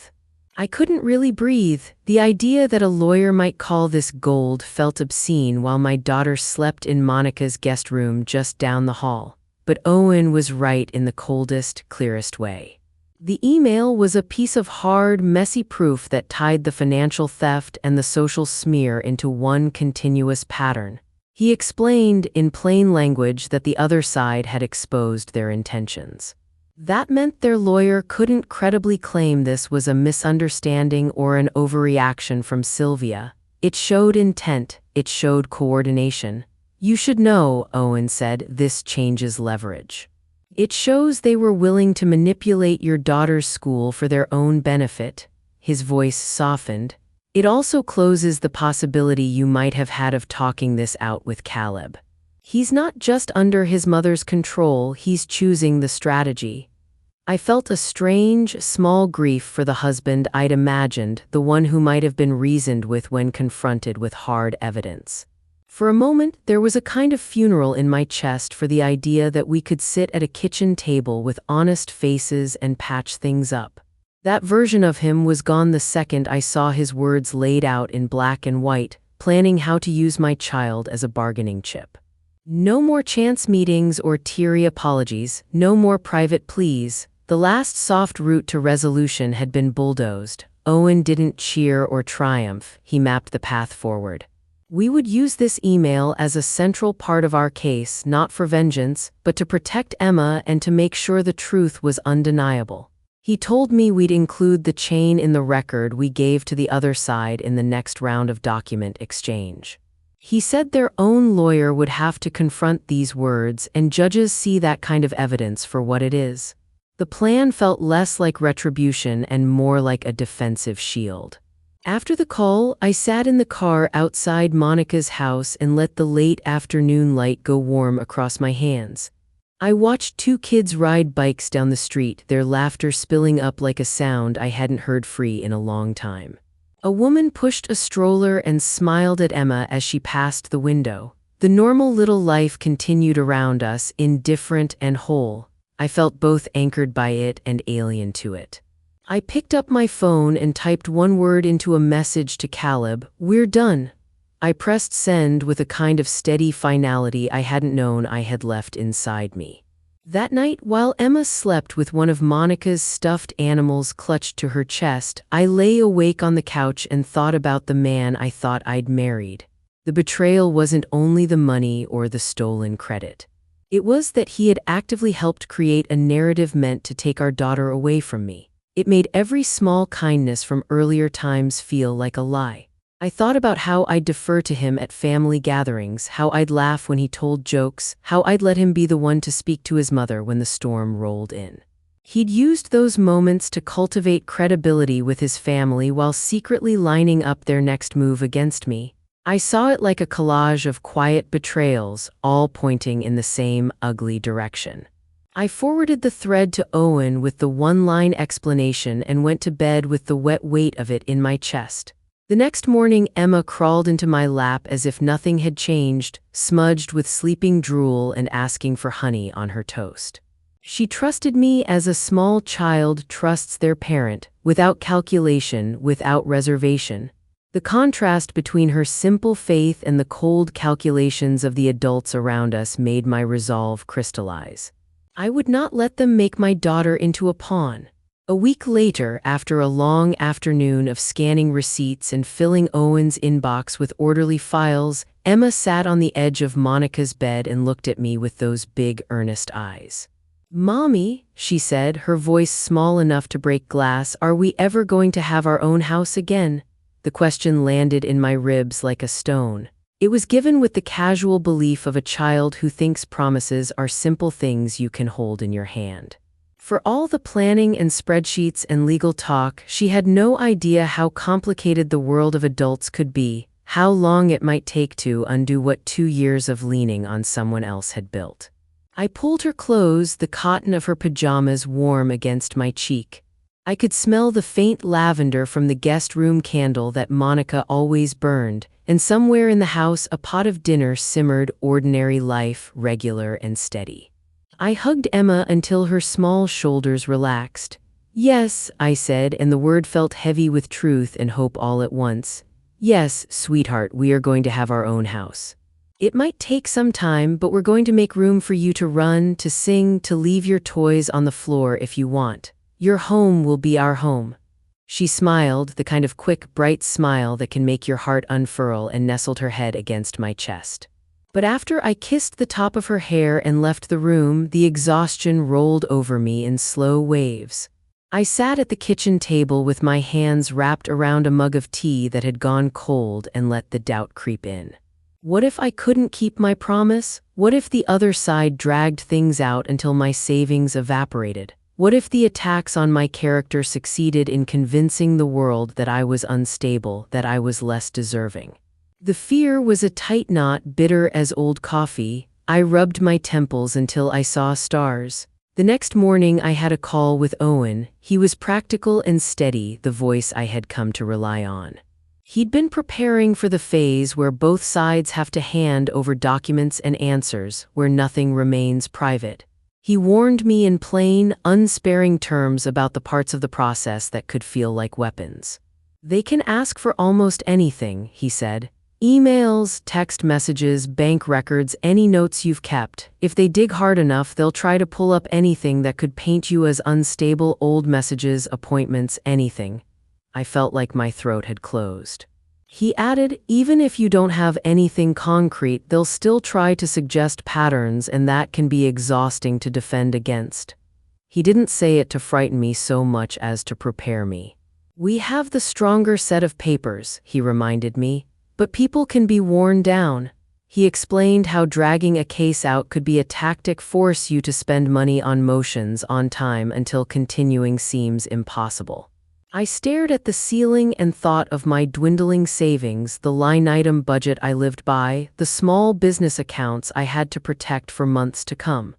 I couldn't really breathe. The idea that a lawyer might call this gold felt obscene while my daughter slept in Monica's guest room just down the hall. But Owen was right in the coldest, clearest way. The email was a piece of hard, messy proof that tied the financial theft and the social smear into one continuous pattern. He explained in plain language that the other side had exposed their intentions. That meant their lawyer couldn't credibly claim this was a misunderstanding or an overreaction from Sylvia. It showed intent, it showed coordination. You should know, Owen said, this changes leverage. It shows they were willing to manipulate your daughter's school for their own benefit. His voice softened. It also closes the possibility you might have had of talking this out with Caleb. He's not just under his mother's control, he's choosing the strategy. I felt a strange, small grief for the husband I'd imagined, the one who might have been reasoned with when confronted with hard evidence. For a moment, there was a kind of funeral in my chest for the idea that we could sit at a kitchen table with honest faces and patch things up. That version of him was gone the second I saw his words laid out in black and white, planning how to use my child as a bargaining chip. No more chance meetings or teary apologies, no more private pleas. The last soft route to resolution had been bulldozed. Owen didn't cheer or triumph, he mapped the path forward. We would use this email as a central part of our case, not for vengeance, but to protect Emma and to make sure the truth was undeniable. He told me we'd include the chain in the record we gave to the other side in the next round of document exchange. He said their own lawyer would have to confront these words, and judges see that kind of evidence for what it is. The plan felt less like retribution and more like a defensive shield. After the call, I sat in the car outside Monica's house and let the late afternoon light go warm across my hands. I watched two kids ride bikes down the street, their laughter spilling up like a sound I hadn't heard free in a long time. A woman pushed a stroller and smiled at Emma as she passed the window. The normal little life continued around us, indifferent and whole. I felt both anchored by it and alien to it. I picked up my phone and typed one word into a message to Caleb: "We're done." I pressed send with a kind of steady finality I hadn't known I had left inside me. That night, while Emma slept with one of Monica's stuffed animals clutched to her chest, I lay awake on the couch and thought about the man I thought I'd married. The betrayal wasn't only the money or the stolen credit. It was that he had actively helped create a narrative meant to take our daughter away from me. It made every small kindness from earlier times feel like a lie. I thought about how I'd defer to him at family gatherings, how I'd laugh when he told jokes, how I'd let him be the one to speak to his mother when the storm rolled in. He'd used those moments to cultivate credibility with his family while secretly lining up their next move against me. I saw it like a collage of quiet betrayals, all pointing in the same ugly direction. I forwarded the thread to Owen with the one-line explanation and went to bed with the wet weight of it in my chest. The next morning, Emma crawled into my lap as if nothing had changed, smudged with sleeping drool and asking for honey on her toast. She trusted me as a small child trusts their parent, without calculation, without reservation. The contrast between her simple faith and the cold calculations of the adults around us made my resolve crystallize. I would not let them make my daughter into a pawn. A week later, after a long afternoon of scanning receipts and filling Owen's inbox with orderly files, Emma sat on the edge of Monica's bed and looked at me with those big, earnest eyes. "Mommy," she said, her voice small enough to break glass, "are we ever going to have our own house again?" The question landed in my ribs like a stone. It was given with the casual belief of a child who thinks promises are simple things you can hold in your hand. For all the planning and spreadsheets and legal talk, she had no idea how complicated the world of adults could be, how long it might take to undo what 2 years of leaning on someone else had built. I pulled her close, the cotton of her pajamas warm against my cheek. I could smell the faint lavender from the guest room candle that Monica always burned, and somewhere in the house a pot of dinner simmered, ordinary life, regular and steady. I hugged Emma until her small shoulders relaxed. "Yes," I said, and the word felt heavy with truth and hope all at once. "Yes, sweetheart, we are going to have our own house. It might take some time, but we're going to make room for you to run, to sing, to leave your toys on the floor if you want. Your home will be our home." She smiled, the kind of quick, bright smile that can make your heart unfurl, and nestled her head against my chest. But after I kissed the top of her hair and left the room, the exhaustion rolled over me in slow waves. I sat at the kitchen table with my hands wrapped around a mug of tea that had gone cold and let the doubt creep in. What if I couldn't keep my promise? What if the other side dragged things out until my savings evaporated? What if the attacks on my character succeeded in convincing the world that I was unstable, that I was less deserving? The fear was a tight knot, bitter as old coffee. I rubbed my temples until I saw stars. The next morning I had a call with Owen. He was practical and steady, the voice I had come to rely on. He'd been preparing for the phase where both sides have to hand over documents and answers, where nothing remains private. He warned me in plain, unsparing terms about the parts of the process that could feel like weapons. "They can ask for almost anything," he said. "Emails, text messages, bank records, any notes you've kept. If they dig hard enough, they'll try to pull up anything that could paint you as unstable, old messages, appointments, anything." I felt like my throat had closed. He added, "Even if you don't have anything concrete, they'll still try to suggest patterns, and that can be exhausting to defend against." He didn't say it to frighten me so much as to prepare me. "We have the stronger set of papers," he reminded me. "But people can be worn down." He explained how dragging a case out could be a tactic, force you to spend money on motions, on time, until continuing seems impossible. I stared at the ceiling and thought of my dwindling savings, the line item budget I lived by, the small business accounts I had to protect for months to come.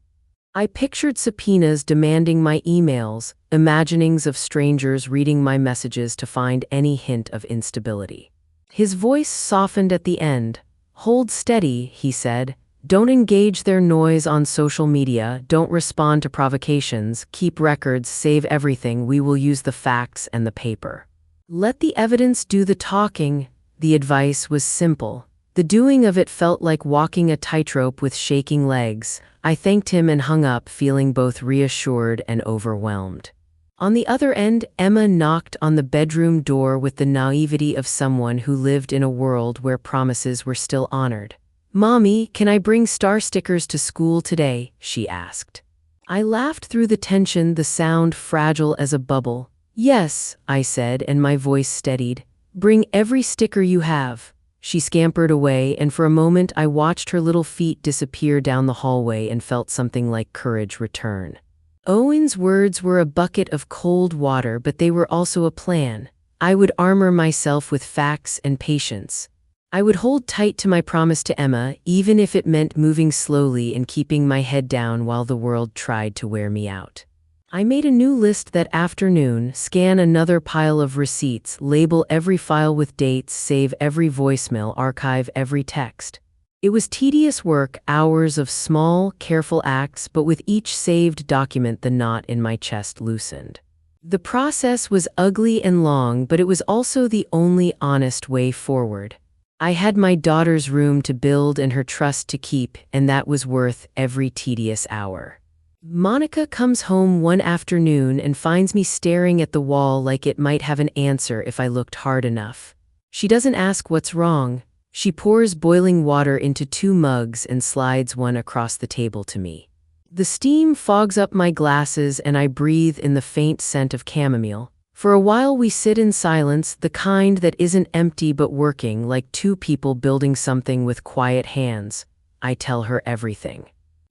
I pictured subpoenas demanding my emails, imaginings of strangers reading my messages to find any hint of instability. His voice softened at the end. "Hold steady," he said. "Don't engage their noise on social media, don't respond to provocations, keep records, save everything, we will use the facts and the paper. Let the evidence do the talking." The advice was simple. The doing of it felt like walking a tightrope with shaking legs. I thanked him and hung up, feeling both reassured and overwhelmed. On the other end, Emma knocked on the bedroom door with the naivety of someone who lived in a world where promises were still honored. "Mommy, can I bring star stickers to school today?" she asked. I laughed through the tension, the sound fragile as a bubble. "Yes," I said, and my voice steadied. "Bring every sticker you have." She scampered away, and for a moment I watched her little feet disappear down the hallway and felt something like courage return. Owen's words were a bucket of cold water, but they were also a plan. I would armor myself with facts and patience. I would hold tight to my promise to Emma, even if it meant moving slowly and keeping my head down while the world tried to wear me out. I made a new list that afternoon, scan another pile of receipts, label every file with dates, save every voicemail, archive every text. It was tedious work, hours of small, careful acts, but with each saved document the knot in my chest loosened. The process was ugly and long, but it was also the only honest way forward. I had my daughter's room to build and her trust to keep, and that was worth every tedious hour. Monica comes home one afternoon and finds me staring at the wall like it might have an answer if I looked hard enough. She doesn't ask what's wrong. She pours boiling water into 2 mugs and slides one across the table to me. The steam fogs up my glasses and I breathe in the faint scent of chamomile. For a while we sit in silence, the kind that isn't empty but working, like 2 people building something with quiet hands. I tell her everything.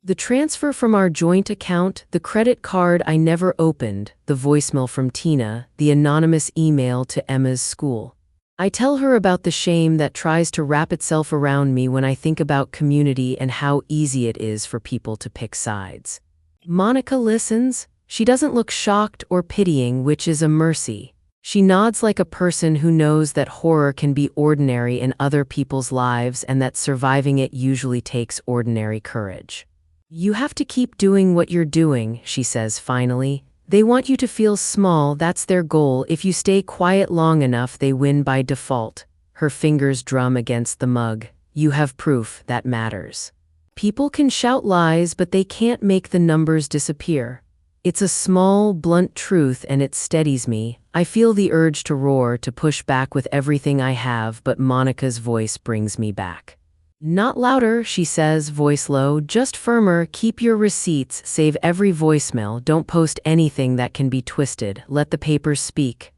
The transfer from our joint account, the credit card I never opened, the voicemail from Tina, the anonymous email to Emma's school. I tell her about the shame that tries to wrap itself around me when I think about community and how easy it is for people to pick sides. Monica listens. She doesn't look shocked or pitying, which is a mercy. She nods like a person who knows that horror can be ordinary in other people's lives and that surviving it usually takes ordinary courage. "You have to keep doing what you're doing," she says finally. "They want you to feel small, that's their goal. If you stay quiet long enough, they win by default." Her fingers drum against the mug. "You have proof, that matters. People can shout lies, but they can't make the numbers disappear." It's a small, blunt truth and it steadies me. I feel the urge to roar, to push back with everything I have, but Monica's voice brings me back. Not louder, she says, voice low, just firmer. Keep your receipts, save every voicemail, don't post anything that can be twisted, let the papers speak.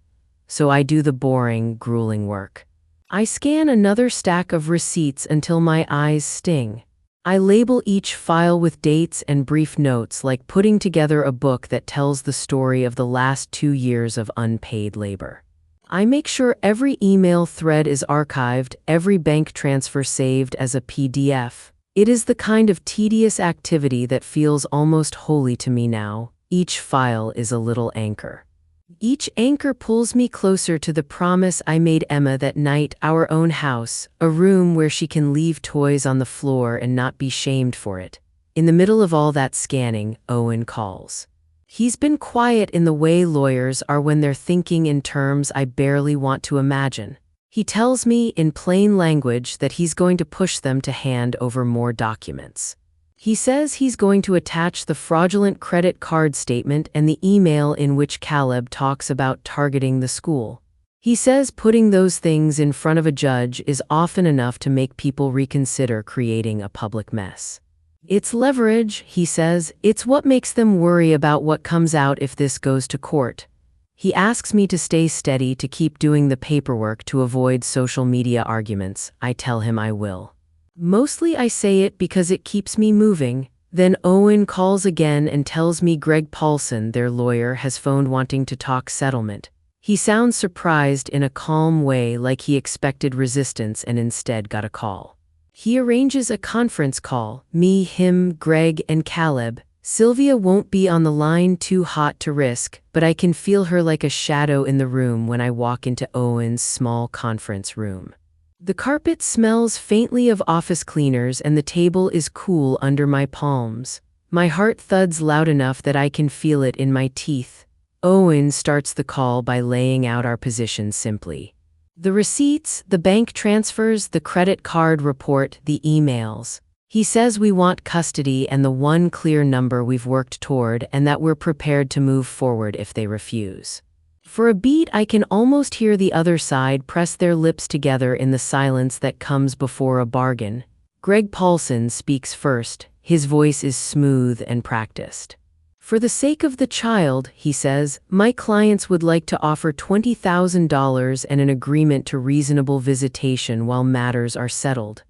So I do the boring, grueling work. I scan another stack of receipts until my eyes sting. I label each file with dates and brief notes, like putting together a book that tells the story of the last 2 years of unpaid labor. I make sure every email thread is archived, every bank transfer saved as a PDF. It is the kind of tedious activity that feels almost holy to me now. Each file is a little anchor. Each anchor pulls me closer to the promise I made Emma that night, our own house, a room where she can leave toys on the floor and not be shamed for it. In the middle of all that scanning, Owen calls. He's been quiet in the way lawyers are when they're thinking in terms I barely want to imagine. He tells me in plain language that he's going to push them to hand over more documents. He says he's going to attach the fraudulent credit card statement and the email in which Caleb talks about targeting the school. He says putting those things in front of a judge is often enough to make people reconsider creating a public mess. It's leverage, he says, it's what makes them worry about what comes out if this goes to court. He asks me to stay steady, to keep doing the paperwork, to avoid social media arguments. I tell him I will. Mostly I say it because it keeps me moving. Then Owen calls again and tells me Greg Paulson, their lawyer, has phoned wanting to talk settlement. He sounds surprised in a calm way, like he expected resistance and instead got a call. He arranges a conference call, me, him, Greg, and Caleb. Sylvia won't be on the line, too hot to risk, but I can feel her like a shadow in the room when I walk into Owen's small conference room. The carpet smells faintly of office cleaners and the table is cool under my palms. My heart thuds loud enough that I can feel it in my teeth. Owen starts the call by laying out our position simply. The receipts, the bank transfers, the credit card report, the emails. He says we want custody and the one clear number we've worked toward, and that we're prepared to move forward if they refuse. For a beat, I can almost hear the other side press their lips together in the silence that comes before a bargain. Greg Paulson speaks first. His voice is smooth and practiced. For the sake of the child, he says, my clients would like to offer $20,000 and an agreement to reasonable visitation while matters are settled.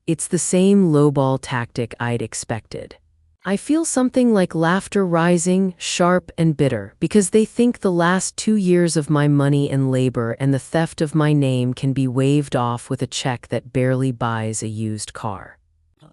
It's the same lowball tactic I'd expected. I feel something like laughter rising, sharp and bitter, because they think the last 2 years of my money and labor and the theft of my name can be waved off with a check that barely buys a used car.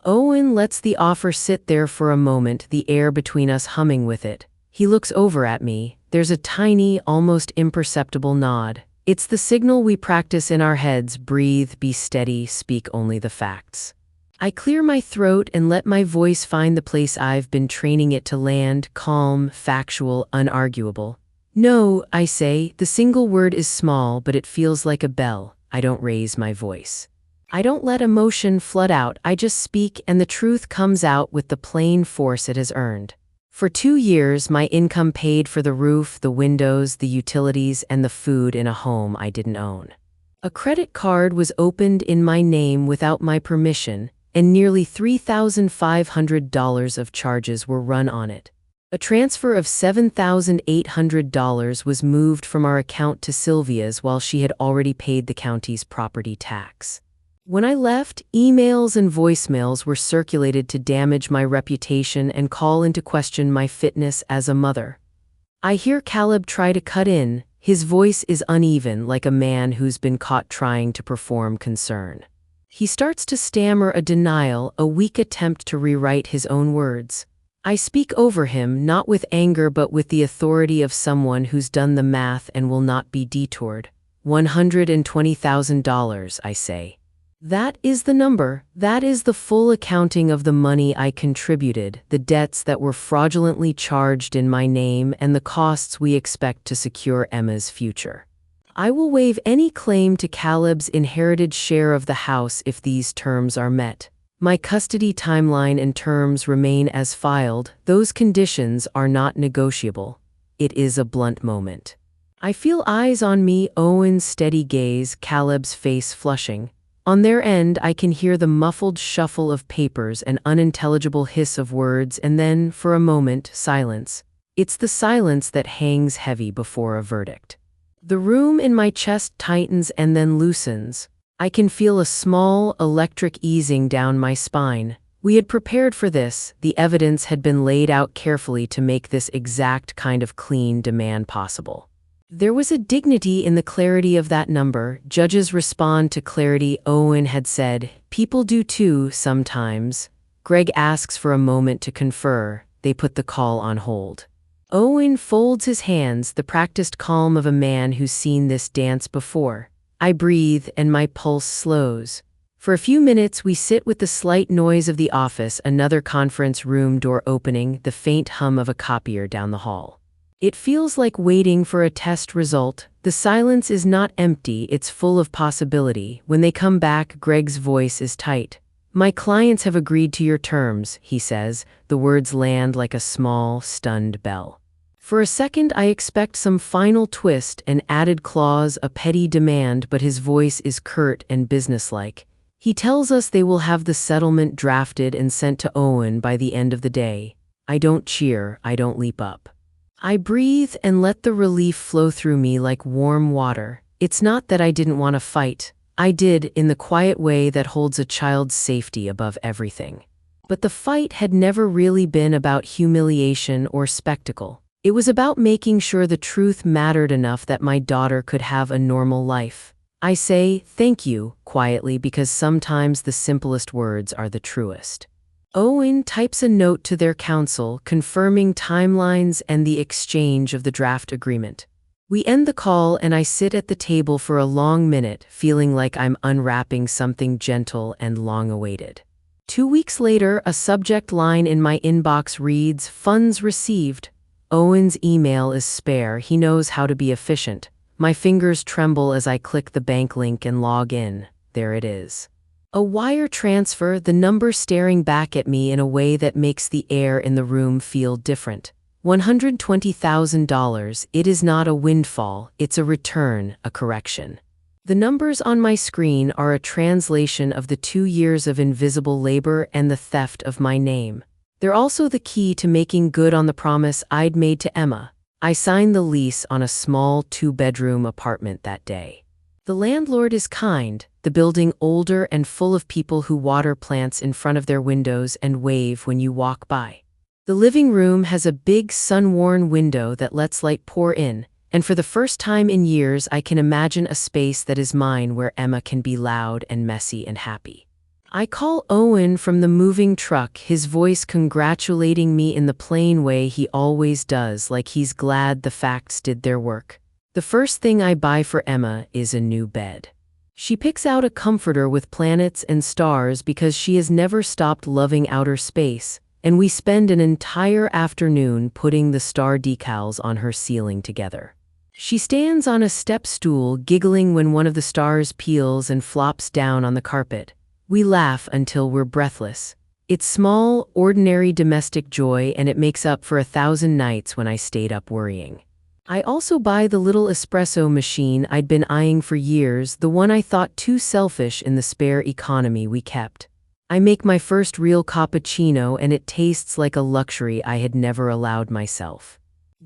Owen lets the offer sit there for a moment, the air between us humming with it. He looks over at me. There's a tiny, almost imperceptible nod. It's the signal we practice in our heads: breathe, be steady, speak only the facts. I clear my throat and let my voice find the place I've been training it to land: calm, factual, unarguable. No, I say. The single word is small, but it feels like a bell. I don't raise my voice. I don't let emotion flood out. I just speak, and the truth comes out with the plain force it has earned. For 2 years, my income paid for the roof, the windows, the utilities, and the food in a home I didn't own. A credit card was opened in my name without my permission, and nearly $3,500 of charges were run on it. A transfer of $7,800 was moved from our account to Sylvia's while she had already paid the county's property tax. When I left, emails and voicemails were circulated to damage my reputation and call into question my fitness as a mother. I hear Caleb try to cut in. His voice is uneven, like a man who's been caught trying to perform concern. He starts to stammer a denial, a weak attempt to rewrite his own words. I speak over him, not with anger but with the authority of someone who's done the math and will not be detoured. $120,000, I say. That is the number. That is the full accounting of the money I contributed, the debts that were fraudulently charged in my name, and the costs we expect to secure Emma's future. I will waive any claim to Caleb's inherited share of the house if these terms are met. My custody timeline and terms remain as filed. Those conditions are not negotiable. It is a blunt moment. I feel eyes on me, Owen's steady gaze, Caleb's face flushing. On their end, I can hear the muffled shuffle of papers and unintelligible hiss of words, and then, for a moment, silence. It's the silence that hangs heavy before a verdict. The room in my chest tightens and then loosens. I can feel a small, electric easing down my spine. We had prepared for this. The evidence had been laid out carefully to make this exact kind of clean demand possible. There was a dignity in the clarity of that number. Judges respond to clarity, Owen had said. People do too, sometimes. Greg asks for a moment to confer. They put the call on hold. Owen folds his hands, the practiced calm of a man who's seen this dance before. I breathe and my pulse slows. For a few minutes we sit with the slight noise of the office, another conference room door opening, the faint hum of a copier down the hall. It feels like waiting for a test result. The silence is not empty, it's full of possibility. When they come back, Greg's voice is tight. My clients have agreed to your terms, he says. The words land like a small, stunned bell. For a second, I expect some final twist, an added clause, a petty demand, but his voice is curt and businesslike. He tells us they will have the settlement drafted and sent to Owen by the end of the day. I don't cheer, I don't leap up. I breathe and let the relief flow through me like warm water. It's not that I didn't want to fight. I did, in the quiet way that holds a child's safety above everything. But the fight had never really been about humiliation or spectacle. It was about making sure the truth mattered enough that my daughter could have a normal life. I say, thank you, quietly, because sometimes the simplest words are the truest. Owen types a note to their counsel, confirming timelines and the exchange of the draft agreement. We end the call and I sit at the table for a long minute, feeling like I'm unwrapping something gentle and long-awaited. 2 weeks later, a subject line in my inbox reads, Funds received. Owen's email is spare. He knows how to be efficient. My fingers tremble as I click the bank link and log in. There it is. A wire transfer, the number staring back at me in a way that makes the air in the room feel different. $120,000. It is not a windfall, it's a return, a correction. The numbers on my screen are a translation of the 2 years of invisible labor and the theft of my name. They're also the key to making good on the promise I'd made to Emma. I signed the lease on a small 2-bedroom apartment that day. The landlord is kind, the building older and full of people who water plants in front of their windows and wave when you walk by. The living room has a big sun-worn window that lets light pour in, and for the first time in years I can imagine a space that is mine where Emma can be loud and messy and happy. I call Owen from the moving truck, his voice congratulating me in the plain way he always does, like he's glad the facts did their work. The first thing I buy for Emma is a new bed. She picks out a comforter with planets and stars because she has never stopped loving outer space, and we spend an entire afternoon putting the star decals on her ceiling together. She stands on a step stool, giggling when one of the stars peels and flops down on the carpet. We laugh until we're breathless. It's small, ordinary domestic joy, and it makes up for 1,000 nights when I stayed up worrying. I also buy the little espresso machine I'd been eyeing for years, the one I thought too selfish in the spare economy we kept. I make my first real cappuccino and it tastes like a luxury I had never allowed myself.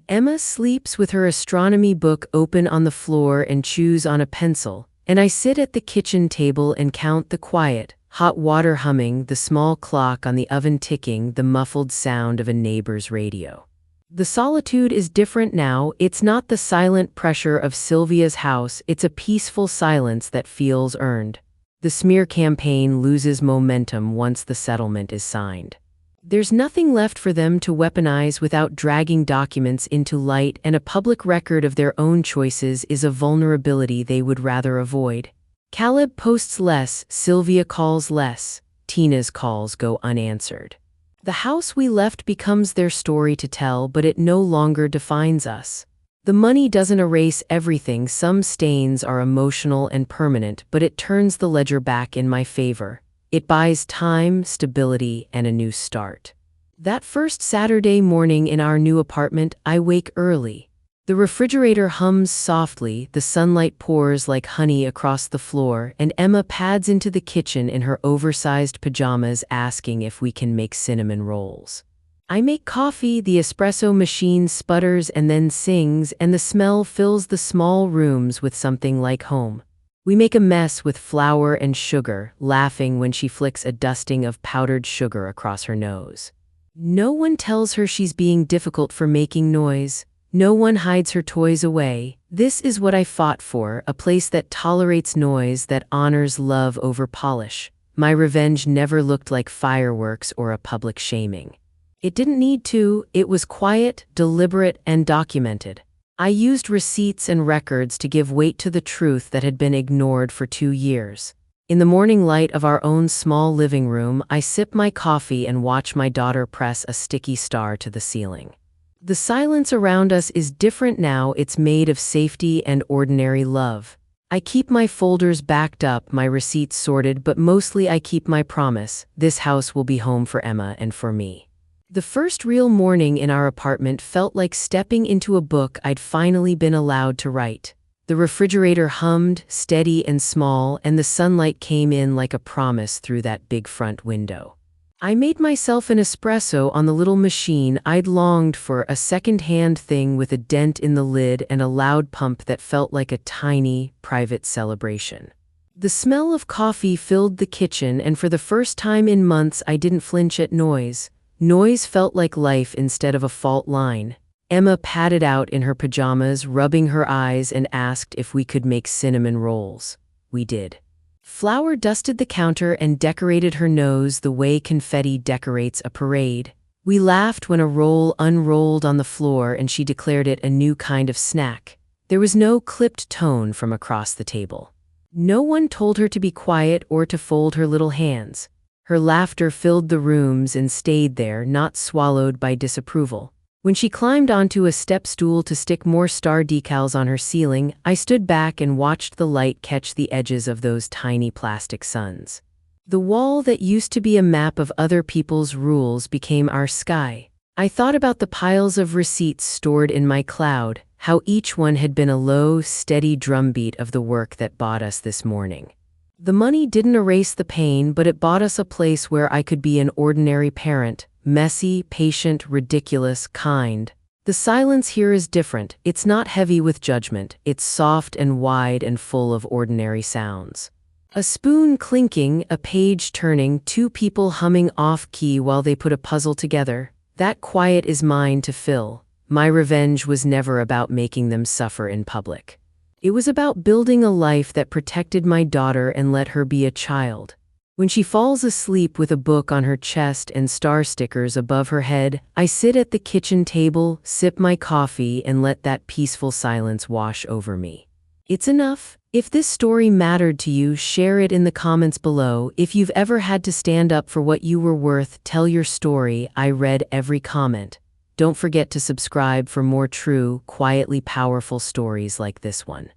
Emma sleeps with her astronomy book open on the floor and chews on a pencil, and I sit at the kitchen table and count the quiet, hot water humming, the small clock on the oven ticking, the muffled sound of a neighbor's radio. The solitude is different now. It's not the silent pressure of Sylvia's house, it's a peaceful silence that feels earned. The smear campaign loses momentum once the settlement is signed. There's nothing left for them to weaponize without dragging documents into light, and a public record of their own choices is a vulnerability they would rather avoid. Caleb posts less, Sylvia calls less, Tina's calls go unanswered. The house we left becomes their story to tell, but it no longer defines us. The money doesn't erase everything. Some stains are emotional and permanent, but it turns the ledger back in my favor. It buys time, stability, and a new start. That first Saturday morning in our new apartment, I wake early. The refrigerator hums softly, the sunlight pours like honey across the floor, and Emma pads into the kitchen in her oversized pajamas asking if we can make cinnamon rolls. I make coffee, the espresso machine sputters and then sings, and the smell fills the small rooms with something like home. We make a mess with flour and sugar, laughing when she flicks a dusting of powdered sugar across her nose. No one tells her she's being difficult for making noise. No one hides her toys away. This is what I fought for, a place that tolerates noise, that honors love over polish. My revenge never looked like fireworks or a public shaming. It didn't need to. It was quiet, deliberate, and documented. I used receipts and records to give weight to the truth that had been ignored for 2 years. In the morning light of our own small living room, I sip my coffee and watch my daughter press a sticky star to the ceiling. The silence around us is different now. It's made of safety and ordinary love. I keep my folders backed up, my receipts sorted, but mostly I keep my promise. This house will be home for Emma and for me. The first real morning in our apartment felt like stepping into a book I'd finally been allowed to write. The refrigerator hummed, steady and small, and the sunlight came in like a promise through that big front window. I made myself an espresso on the little machine I'd longed for, a second-hand thing with a dent in the lid and a loud pump that felt like a tiny, private celebration. The smell of coffee filled the kitchen, and for the first time in months I didn't flinch at noise. Noise felt like life instead of a fault line. Emma padded out in her pajamas, rubbing her eyes, and asked if we could make cinnamon rolls. We did. Flour dusted the counter and decorated her nose the way confetti decorates a parade. We laughed when a roll unrolled on the floor and she declared it a new kind of snack. There was no clipped tone from across the table. No one told her to be quiet or to fold her little hands. Her laughter filled the rooms and stayed there, not swallowed by disapproval. When she climbed onto a step stool to stick more star decals on her ceiling, I stood back and watched the light catch the edges of those tiny plastic suns. The wall that used to be a map of other people's rules became our sky. I thought about the piles of receipts stored in my cloud, how each one had been a low, steady drumbeat of the work that bought us this morning. The money didn't erase the pain, but it bought us a place where I could be an ordinary parent. Messy, patient, ridiculous, kind. The silence here is different. It's not heavy with judgment. It's soft and wide and full of ordinary sounds. A spoon clinking, a page turning, 2 people humming off-key while they put a puzzle together. That quiet is mine to fill. My revenge was never about making them suffer in public. It was about building a life that protected my daughter and let her be a child. When she falls asleep with a book on her chest and star stickers above her head, I sit at the kitchen table, sip my coffee, and let that peaceful silence wash over me. It's enough. If this story mattered to you, share it in the comments below. If you've ever had to stand up for what you were worth, tell your story. I read every comment. Don't forget to subscribe for more true, quietly powerful stories like this one.